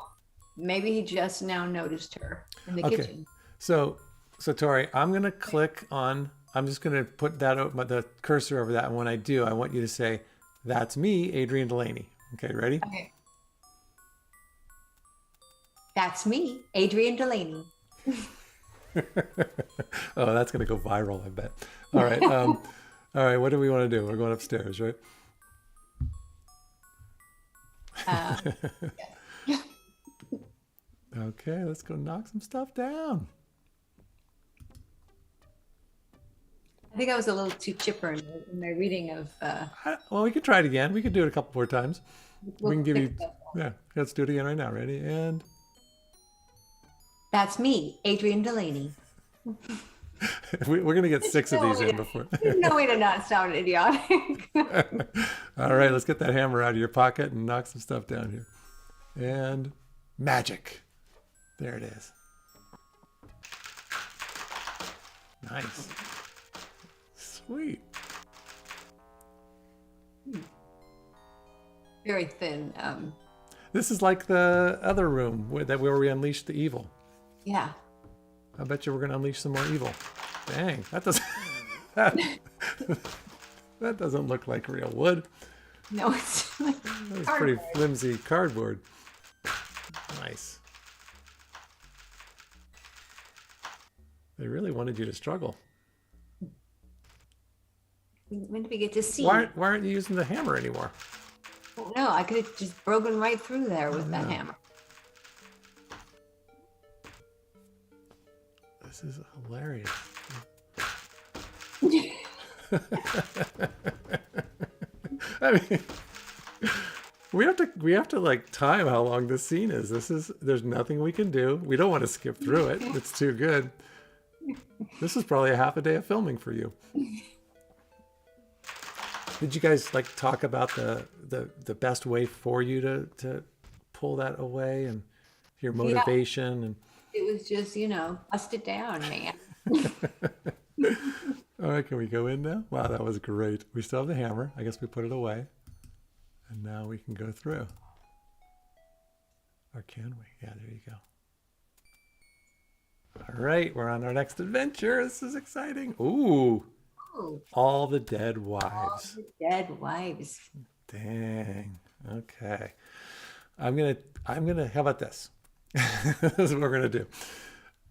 Maybe he just now noticed her in the kitchen. So Tori, I'm gonna click on. I'm just gonna put the cursor over that, and when I do, I want you to say, "That's me, Adrienne Delaney." Okay, ready? Okay. That's me, Adrienne Delaney. Oh, that's gonna go viral, I bet. All right. All right. What do we want to do? We're going upstairs, right? Okay, let's go knock some stuff down. I think I was a little too chipper in my reading of. Well, we could try it again. We could do it a couple more times. We can give you. fix that. Yeah, let's do it again right now. Ready? And That's me, Adrienne Delaney. we're going to get 6 of these in before. There's no way to not sound idiotic. All right, let's get that hammer out of your pocket and knock some stuff down here. And magic. There it is. Nice. Sweet. Very thin. This is like the other room where we unleashed the evil. Yeah. I bet you we're going to unleash some more evil. Dang, that doesn't that doesn't look like real wood. No, it's like That's pretty flimsy cardboard. Nice. They really wanted you to struggle. When did we get to see? Why aren't you using the hammer anymore? Oh, no, I could have just broken right through there with that hammer. This is hilarious. I mean, we have to like time how long this scene is. There's nothing we can do. We don't want to skip through it. It's too good. This is probably a half a day of filming for you. Did you guys like talk about the best way for you to pull that away and your motivation? And It was just, bust it down, man. all right, can we go in now? Wow, that was great. We still have the hammer. I guess we put it away. And now we can go through. Or can we? Yeah, there you go. All right, we're on our next adventure. This is exciting. Ooh. All the Dead Wives. All the Dead Wives. Dang. Okay. I'm gonna how about this? This is what we're gonna do.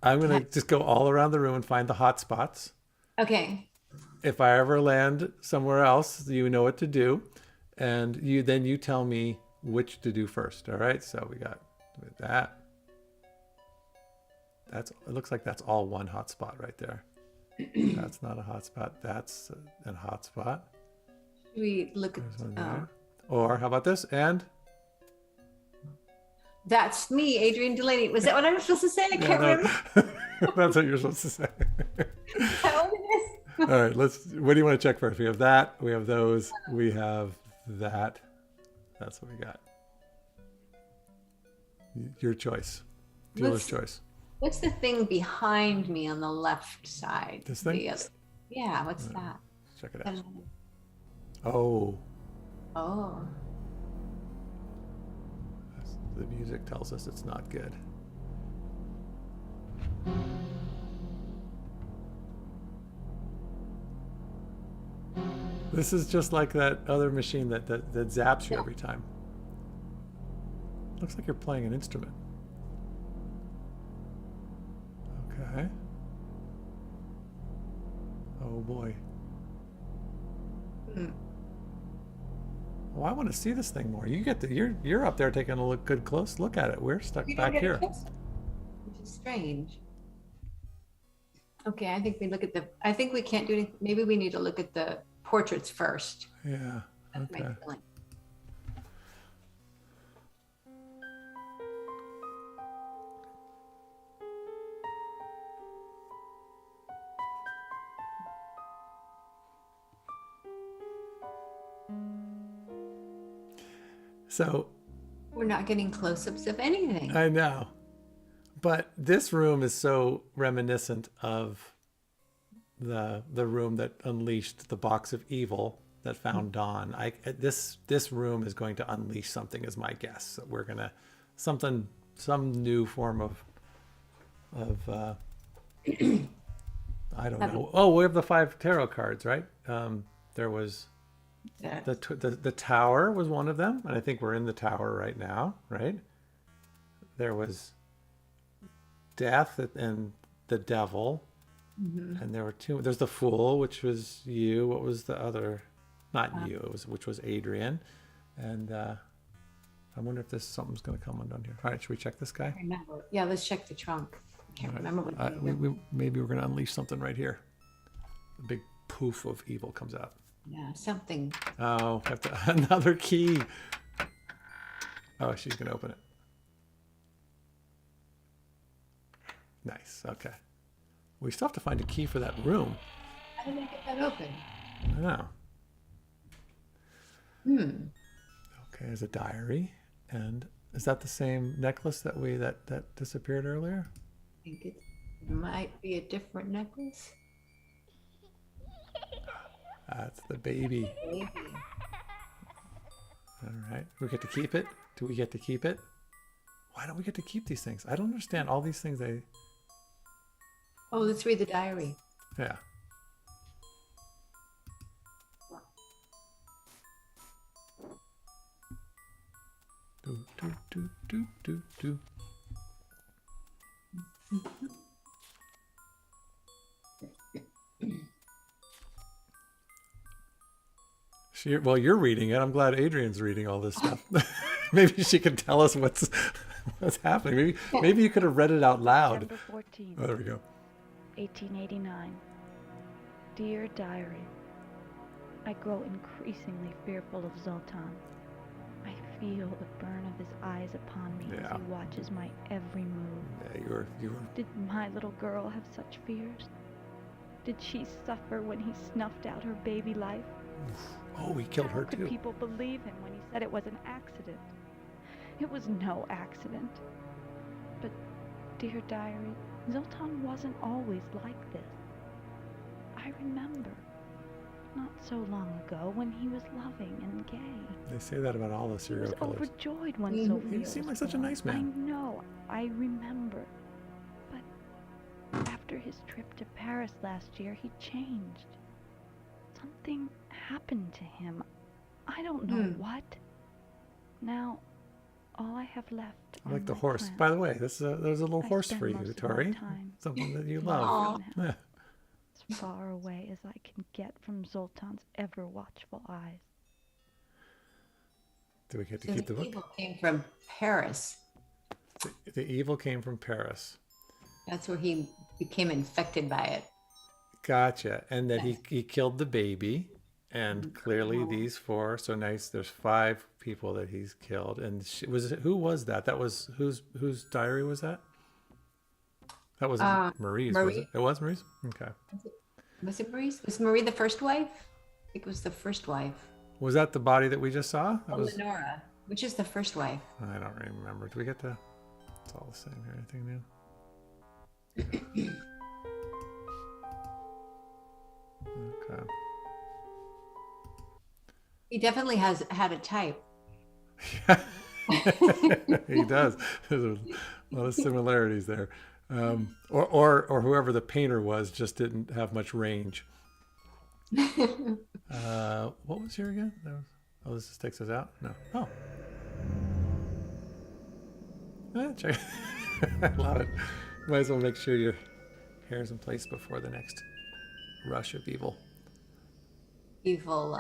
I'm gonna just go all around the room and find the hot spots. Okay. If I ever land somewhere else, you know what to do. And you tell me which to do first. All right. So we got that. It looks like that's all one hot spot right there. That's not a hot spot. That's a hot spot. Should we look at or how about this? And that's me, Adrienne Delaney. Was that what I was supposed to say? I can't remember. That's what you're supposed to say. How it is. All right, what do you want to check first? We have that, we have those, we have that. That's what we got. Your choice. Dealer's choice. What's the thing behind me on the left side? This thing? Yeah, what's that? Check it out. Oh. Oh. The music tells us it's not good. This is just like that other machine that zaps you every time. Looks like you're playing an instrument. Okay. Oh boy. Oh, I want to see this thing more. You're up there taking a good close look at it. We're stuck back here. Which is strange. Okay, I think we can't do anything. Maybe we need to look at the portraits first. Yeah. That's my feeling. So we're not getting close-ups of anything. I know. But this room is so reminiscent of the room that unleashed the box of evil that found Dawn. This room is going to unleash something, is my guess. So we're gonna some new form of I don't know. Oh, we have the 5 tarot cards, right? There was the tower was one of them, and I think we're in the tower right now, right? There was death and the devil, and there were 2. There's the fool, which was you. What was the other? Not you. Which was Adrienne, and I wonder if something's going to come on down here. All right, should we check this guy? I remember. Yeah, let's check the trunk. I can't remember what. Maybe we're going to unleash something right here. A big poof of evil comes out. Yeah, something. Oh, another key. Oh, she's going to open it. Nice. Okay. We still have to find a key for that room. How did I get that open? I know. Okay, there's a diary. And is that the same necklace that disappeared earlier? I think it might be a different necklace. That's the baby. All right. We get to keep it? Do we get to keep it? Why don't we get to keep these things? I don't understand all these things. Oh, let's read the diary. Yeah. Do, do, do, do, do, do. Well, you're reading it. I'm glad Adrienne's reading all this stuff. Maybe she can tell us what's happening. Maybe you could have read it out loud. December 14th, Oh, there we go. 1889. Dear Diary, I grow increasingly fearful of Zoltan. I feel the burn of his eyes upon me as he watches my every move. Yeah, you were. Did my little girl have such fears? Did she suffer when he snuffed out her baby life? Oh, he killed her How could too. people believe him when he said it was an accident? It was no accident. But, dear diary, Zoltan wasn't always like this. I remember, not so long ago, when he was loving and gay. They say that about all the I serial was killers. overjoyed when Sophia He seemed like was such a born. nice man. I know, I remember. But after his trip to Paris last year, he changed. Something happened to him. I don't know what. Now, all I have left. I like the my horse. plan. By the way, there's a little I horse spend for you, most of my Tori. time Something that you love. Yeah. As far away as I can get from Zoltan's ever-watchful eyes. Do we get to So keep the the book? evil came from Paris. The evil came from Paris. That's where he became infected by it. Gotcha. And that he killed the baby. And clearly these four, so nice, there's 5 people that he's killed. And who was that? That was, whose diary was that? That wasn't Marie's, was Marie. it? It was Marie's? Okay. Was it Marie's? Was Marie the first wife? I think it was the first wife. Was that the body that we just saw? That was, Lenora, which is the first wife. I don't remember. Do we get to, it's all the same here. Anything new? Okay. He definitely has had a type. He does. There's a lot of similarities there. Or whoever the painter was just didn't have much range. What was here again? Oh, this just takes us out? No. Oh. Check. I love it. Might as well make sure your hair is in place before the next rush of evil. Evil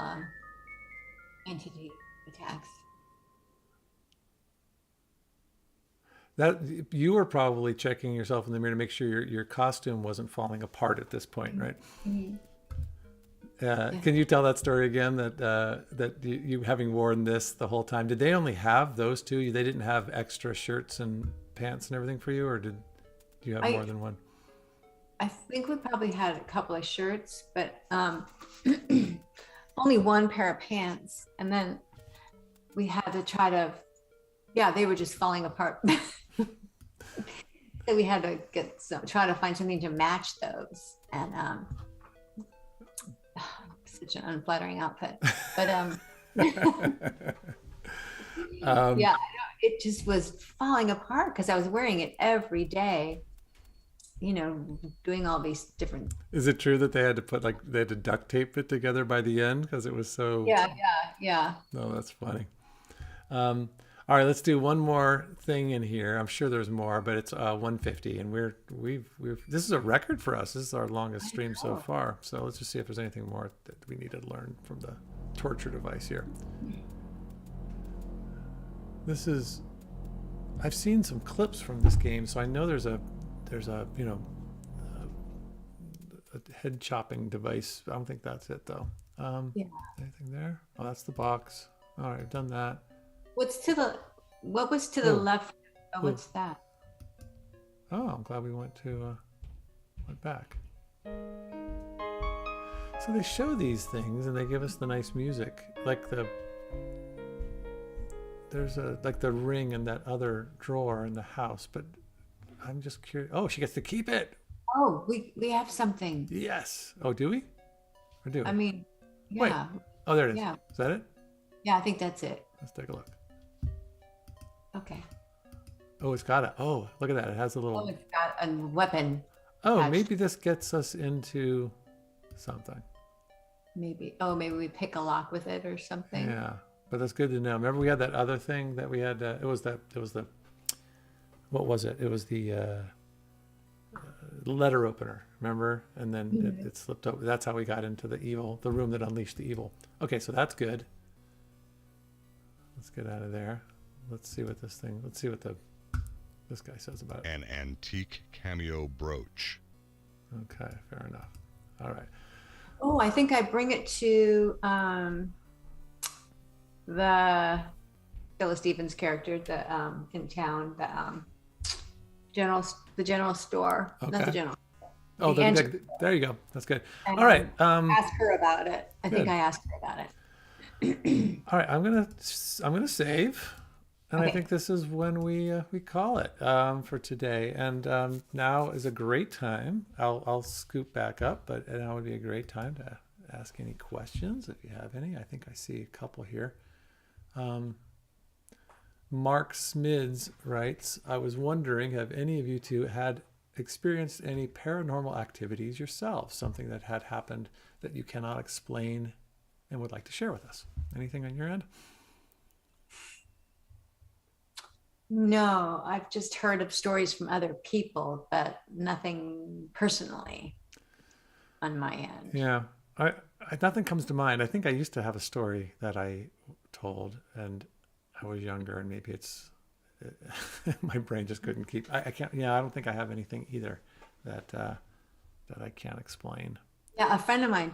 entity attacks. That you were probably checking yourself in the mirror to make sure your costume wasn't falling apart at this point, right? Mm-hmm. Can you tell that story again? That you having worn this the whole time, did they only have those two? They didn't have extra shirts and pants and everything for you, or do you have more than one? I think we probably had a couple of shirts, but only one pair of pants, and then we had to try to. Yeah, they were just falling apart. So we had to try to find something to match those, and such an unflattering outfit. But yeah, it just was falling apart because I was wearing it every day. You know, doing all these different. Is it true that they had to duct tape it together by the end because it was so? Yeah. No, that's funny. All right, let's do one more thing in here. I'm sure there's more, but it's 150, and we've this is a record for us. This is our longest stream so far. So let's just see if there's anything more that we need to learn from the torture device here. I've seen some clips from this game, so I know there's a head chopping device. I don't think that's it though. Anything there? Oh, that's the box. All right, I've done that. What was to the left? Oh, what's that? Oh, I'm glad we went back. So they show these things and they give us the nice music, there's the ring in that other drawer in the house, but I'm just curious. Oh, she gets to keep it. Oh, we have something. Yes. Oh, do we? Or do we? I mean, Wait. Yeah. Oh, there it is. Yeah. Is that it? Yeah, I think that's it. Let's take a look. Okay. Oh, it's got it. Oh, look at that. It has a Oh, little. it's got a weapon. Oh, attached. maybe this gets us into something. Maybe. Oh, maybe we pick a lock with it or something. Yeah, but that's good to know. Remember, we had that other thing that we had. It was the. What was it? It was the letter opener. Remember? And then it slipped over. That's how we got into the room that unleashed the evil. Okay, so that's good. Let's get out of there. Let's see what this guy says about it. An antique cameo brooch. Okay, fair enough. All right. Oh, I think I bring it to the Phyllis Stevens character, in town, the general store. Okay. Not the general. Oh, there you go. That's good. All right. Ask her about it. I think good. I asked her about it. All right. I'm gonna save, and I Okay. think this is when we call it for today. And now is a great time. I'll scoop back up, but now would be a great time to ask any questions if you have any. I think I see a couple here. Mark Smids writes, I was wondering, have any of you two had experienced any paranormal activities yourselves? Something that had happened that you cannot explain and would like to share with us? Anything on your end? No, I've just heard of stories from other people, but nothing personally on my end. Yeah, nothing comes to mind. I think I used to have a story that I told, and I was younger, and maybe my brain just couldn't keep. I can't. Yeah, I don't think I have anything either that I can't explain. Yeah, a friend of mine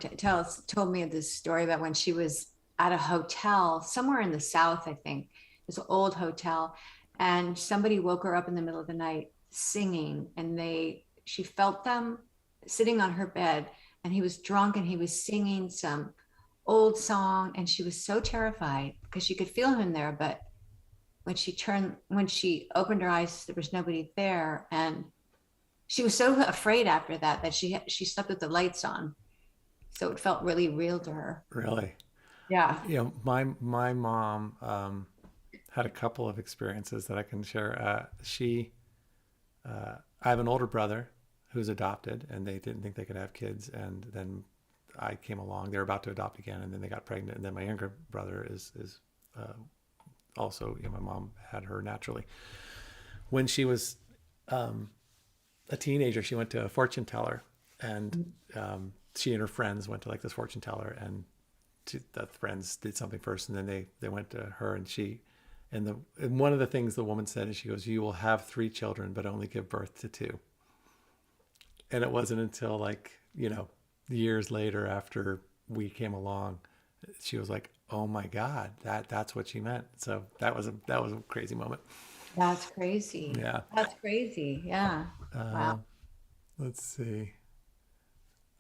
told me this story about when she was at a hotel somewhere in the South, I think, this old hotel, and somebody woke her up in the middle of the night singing, and she felt them sitting on her bed, and he was drunk and he was singing some old song, and she was so terrified because she could feel him there, but when she opened her eyes, there was nobody there, and she was so afraid after that she slept with the lights on, so it felt really real to her. Really? Yeah. You know, my mom had a couple of experiences that I can share. I have an older brother who's adopted, and they didn't think they could have kids, and then I came along. They were about to adopt again, and then they got pregnant. And then my younger brother is also, my mom had her naturally. When she was a teenager, she went to a fortune teller, and she and her friends went to like this fortune teller, and the friends did something first, and then they went to her, and one of the things the woman said is, she goes, "You will have 3 children, but only give birth to 2." And it wasn't until years later, after we came along, she was like, "Oh my God, that's what she meant." So that was a crazy moment. That's crazy. Yeah. That's crazy. Yeah. Wow. Let's see.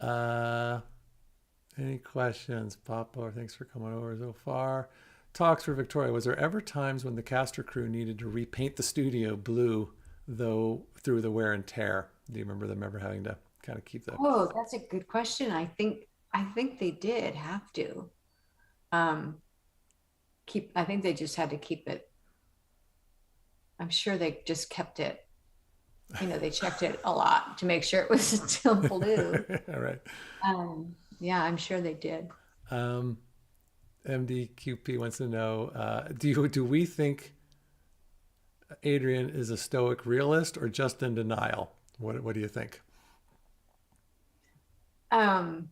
Any questions? Papa, thanks for coming over so far. Talks for Victoria. Was there ever times when the Castor crew needed to repaint the studio blue, though, through the wear and tear? Do you remember them ever having to kind of keep that? Oh, that's a good question. I think they did have to I think they just had to keep it. I'm sure they just kept it. They checked it a lot to make sure it was still blue. All right. Yeah, I'm sure they did. MDQP wants to know, do we think Adrienne is a stoic realist or just in denial? What do you think? A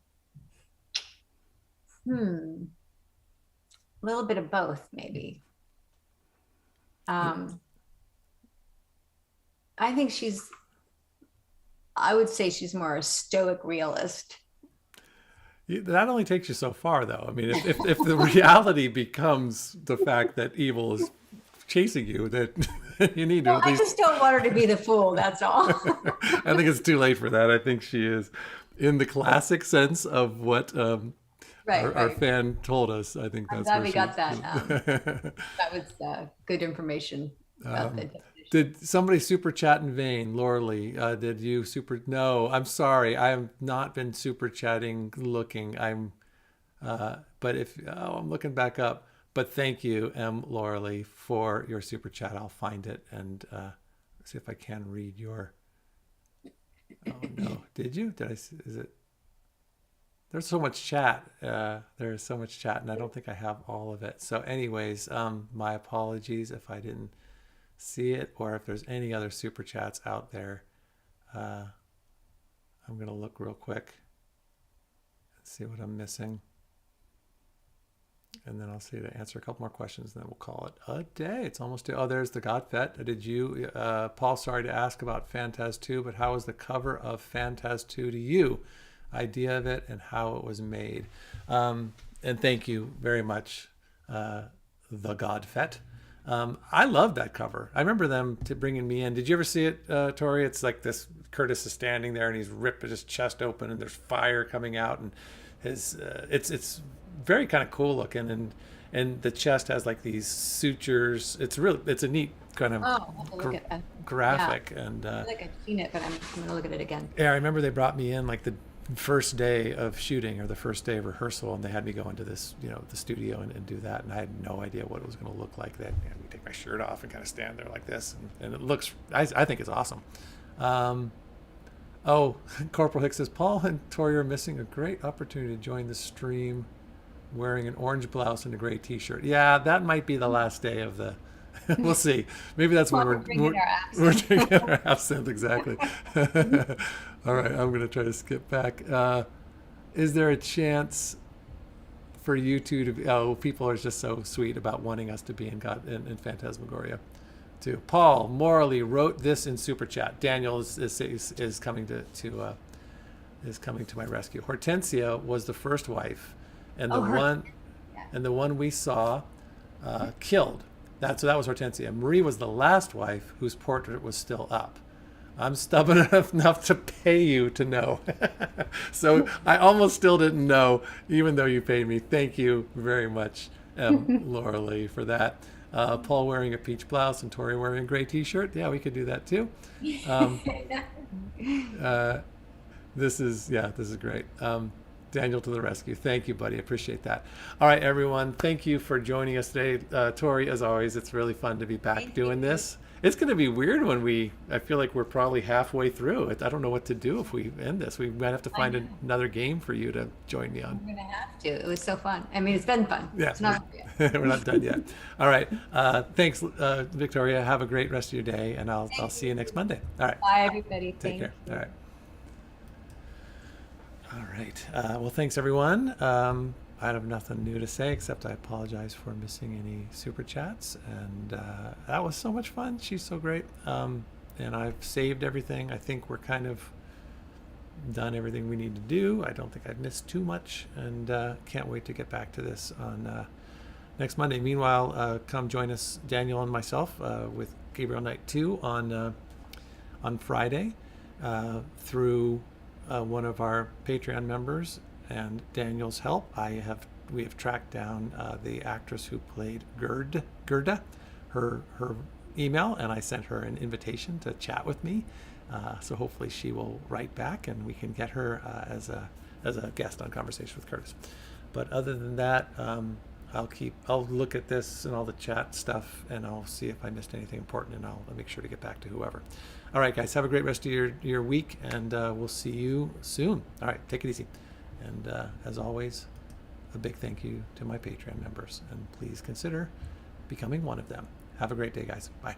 little bit of both, maybe. I would say she's more a stoic realist. That only takes you so far, though. I mean, if the reality becomes the fact that evil is chasing you, that you need to at least... I just don't want her to be the fool, that's all. I think it's too late for that. I think she is, in the classic sense of what our fan told us. I think that's I'm glad we got that. That was good information about the definition. Did somebody super chat in vain? Laura Lee, did you super? No, I'm sorry. I have not been super chatting looking. But if, I'm looking back up. But thank you, M. Lauralee, for your super chat. I'll find it and see if I can read your. Oh no! Did you? Did I? Is it? There's so much chat. There's so much chat, and I don't think I have all of it. So, anyways, my apologies if I didn't see it, or if there's any other super chats out there. I'm gonna look real quick and see what I'm missing, and then I'll see to answer a couple more questions, and then we'll call it a day. It's almost day. Oh, there's the Godfett. Did you, Paul? Sorry to ask about Phantaz 2, but how was the cover of Phantaz 2 to you? Idea of it and how it was made. And thank you very much, the Godfett. I love that cover. I remember them bringing me in. Did you ever see it, Tori? It's like this, Curtis is standing there and he's ripped his chest open and there's fire coming out, and his it's very kind of cool looking, and the chest has like these sutures. It's a neat kind of graphic. Yeah. And I feel like I've seen it, but I'm gonna look at it again. Yeah, I remember they brought me in like the first day of shooting or the first day of rehearsal, and they had me go into this, the studio and do that, and I had no idea what it was going to look like. That we take my shirt off and kind of stand there like this, and it looks, I think it's awesome. Corporal Hicks says, Paul and Tori are missing a great opportunity to join the stream wearing an orange blouse and a gray t-shirt. Yeah, that might be the last day of the we'll see. Maybe that's when we're drinking our absinthe. Exactly. All right, I'm going to try to skip back. Is there a chance for you two to be, people are just so sweet about wanting us to be in Phantasmagoria too. Paul Morley wrote this in super chat. Daniel is coming to my rescue. Hortensia was the first wife, and the one we saw killed. So that was Hortensia. Marie was the last wife whose portrait was still up. I'm stubborn enough to pay you to know. So I almost still didn't know, even though you paid me. Thank you very much, Laura Lee, for that. Paul wearing a peach blouse and Tori wearing a gray t-shirt. Yeah, we could do that too. This is great. Daniel to the rescue. Thank you, buddy. Appreciate that. All right, everyone. Thank you for joining us today. Tori, as always, it's really fun to be back doing this. It's going to be weird when I feel like we're probably halfway through it. I don't know what to do if we end this. We might have to find another game for you to join me on. We're going to have to. It was so fun. I mean, it's been fun. Yeah. It's not we're not done yet. All right. Thanks, Victoria. Have a great rest of your day, and I'll see you next Monday. All right. Bye, everybody. Take care. All right. All right. Well, thanks, everyone. I have nothing new to say except I apologize for missing any super chats. And that was so much fun. She's so great. And I've saved everything. I think we're kind of done everything we need to do. I don't think I've missed too much. And can't wait to get back to this on next Monday. Meanwhile, come join us, Daniel and myself, with Gabriel Knight 2 on Friday through one of our Patreon members and Daniel's help. We have tracked down the actress who played Gerda, her email, and I sent her an invitation to chat with me. So hopefully she will write back and we can get her as a guest on Conversation with Curtis. But other than that, I'll look at this and all the chat stuff, and I'll see if I missed anything important, and I'll make sure to get back to whoever. All right, guys, have a great rest of your week, and we'll see you soon. All right, take it easy. And as always, a big thank you to my Patreon members, and please consider becoming one of them. Have a great day, guys. Bye.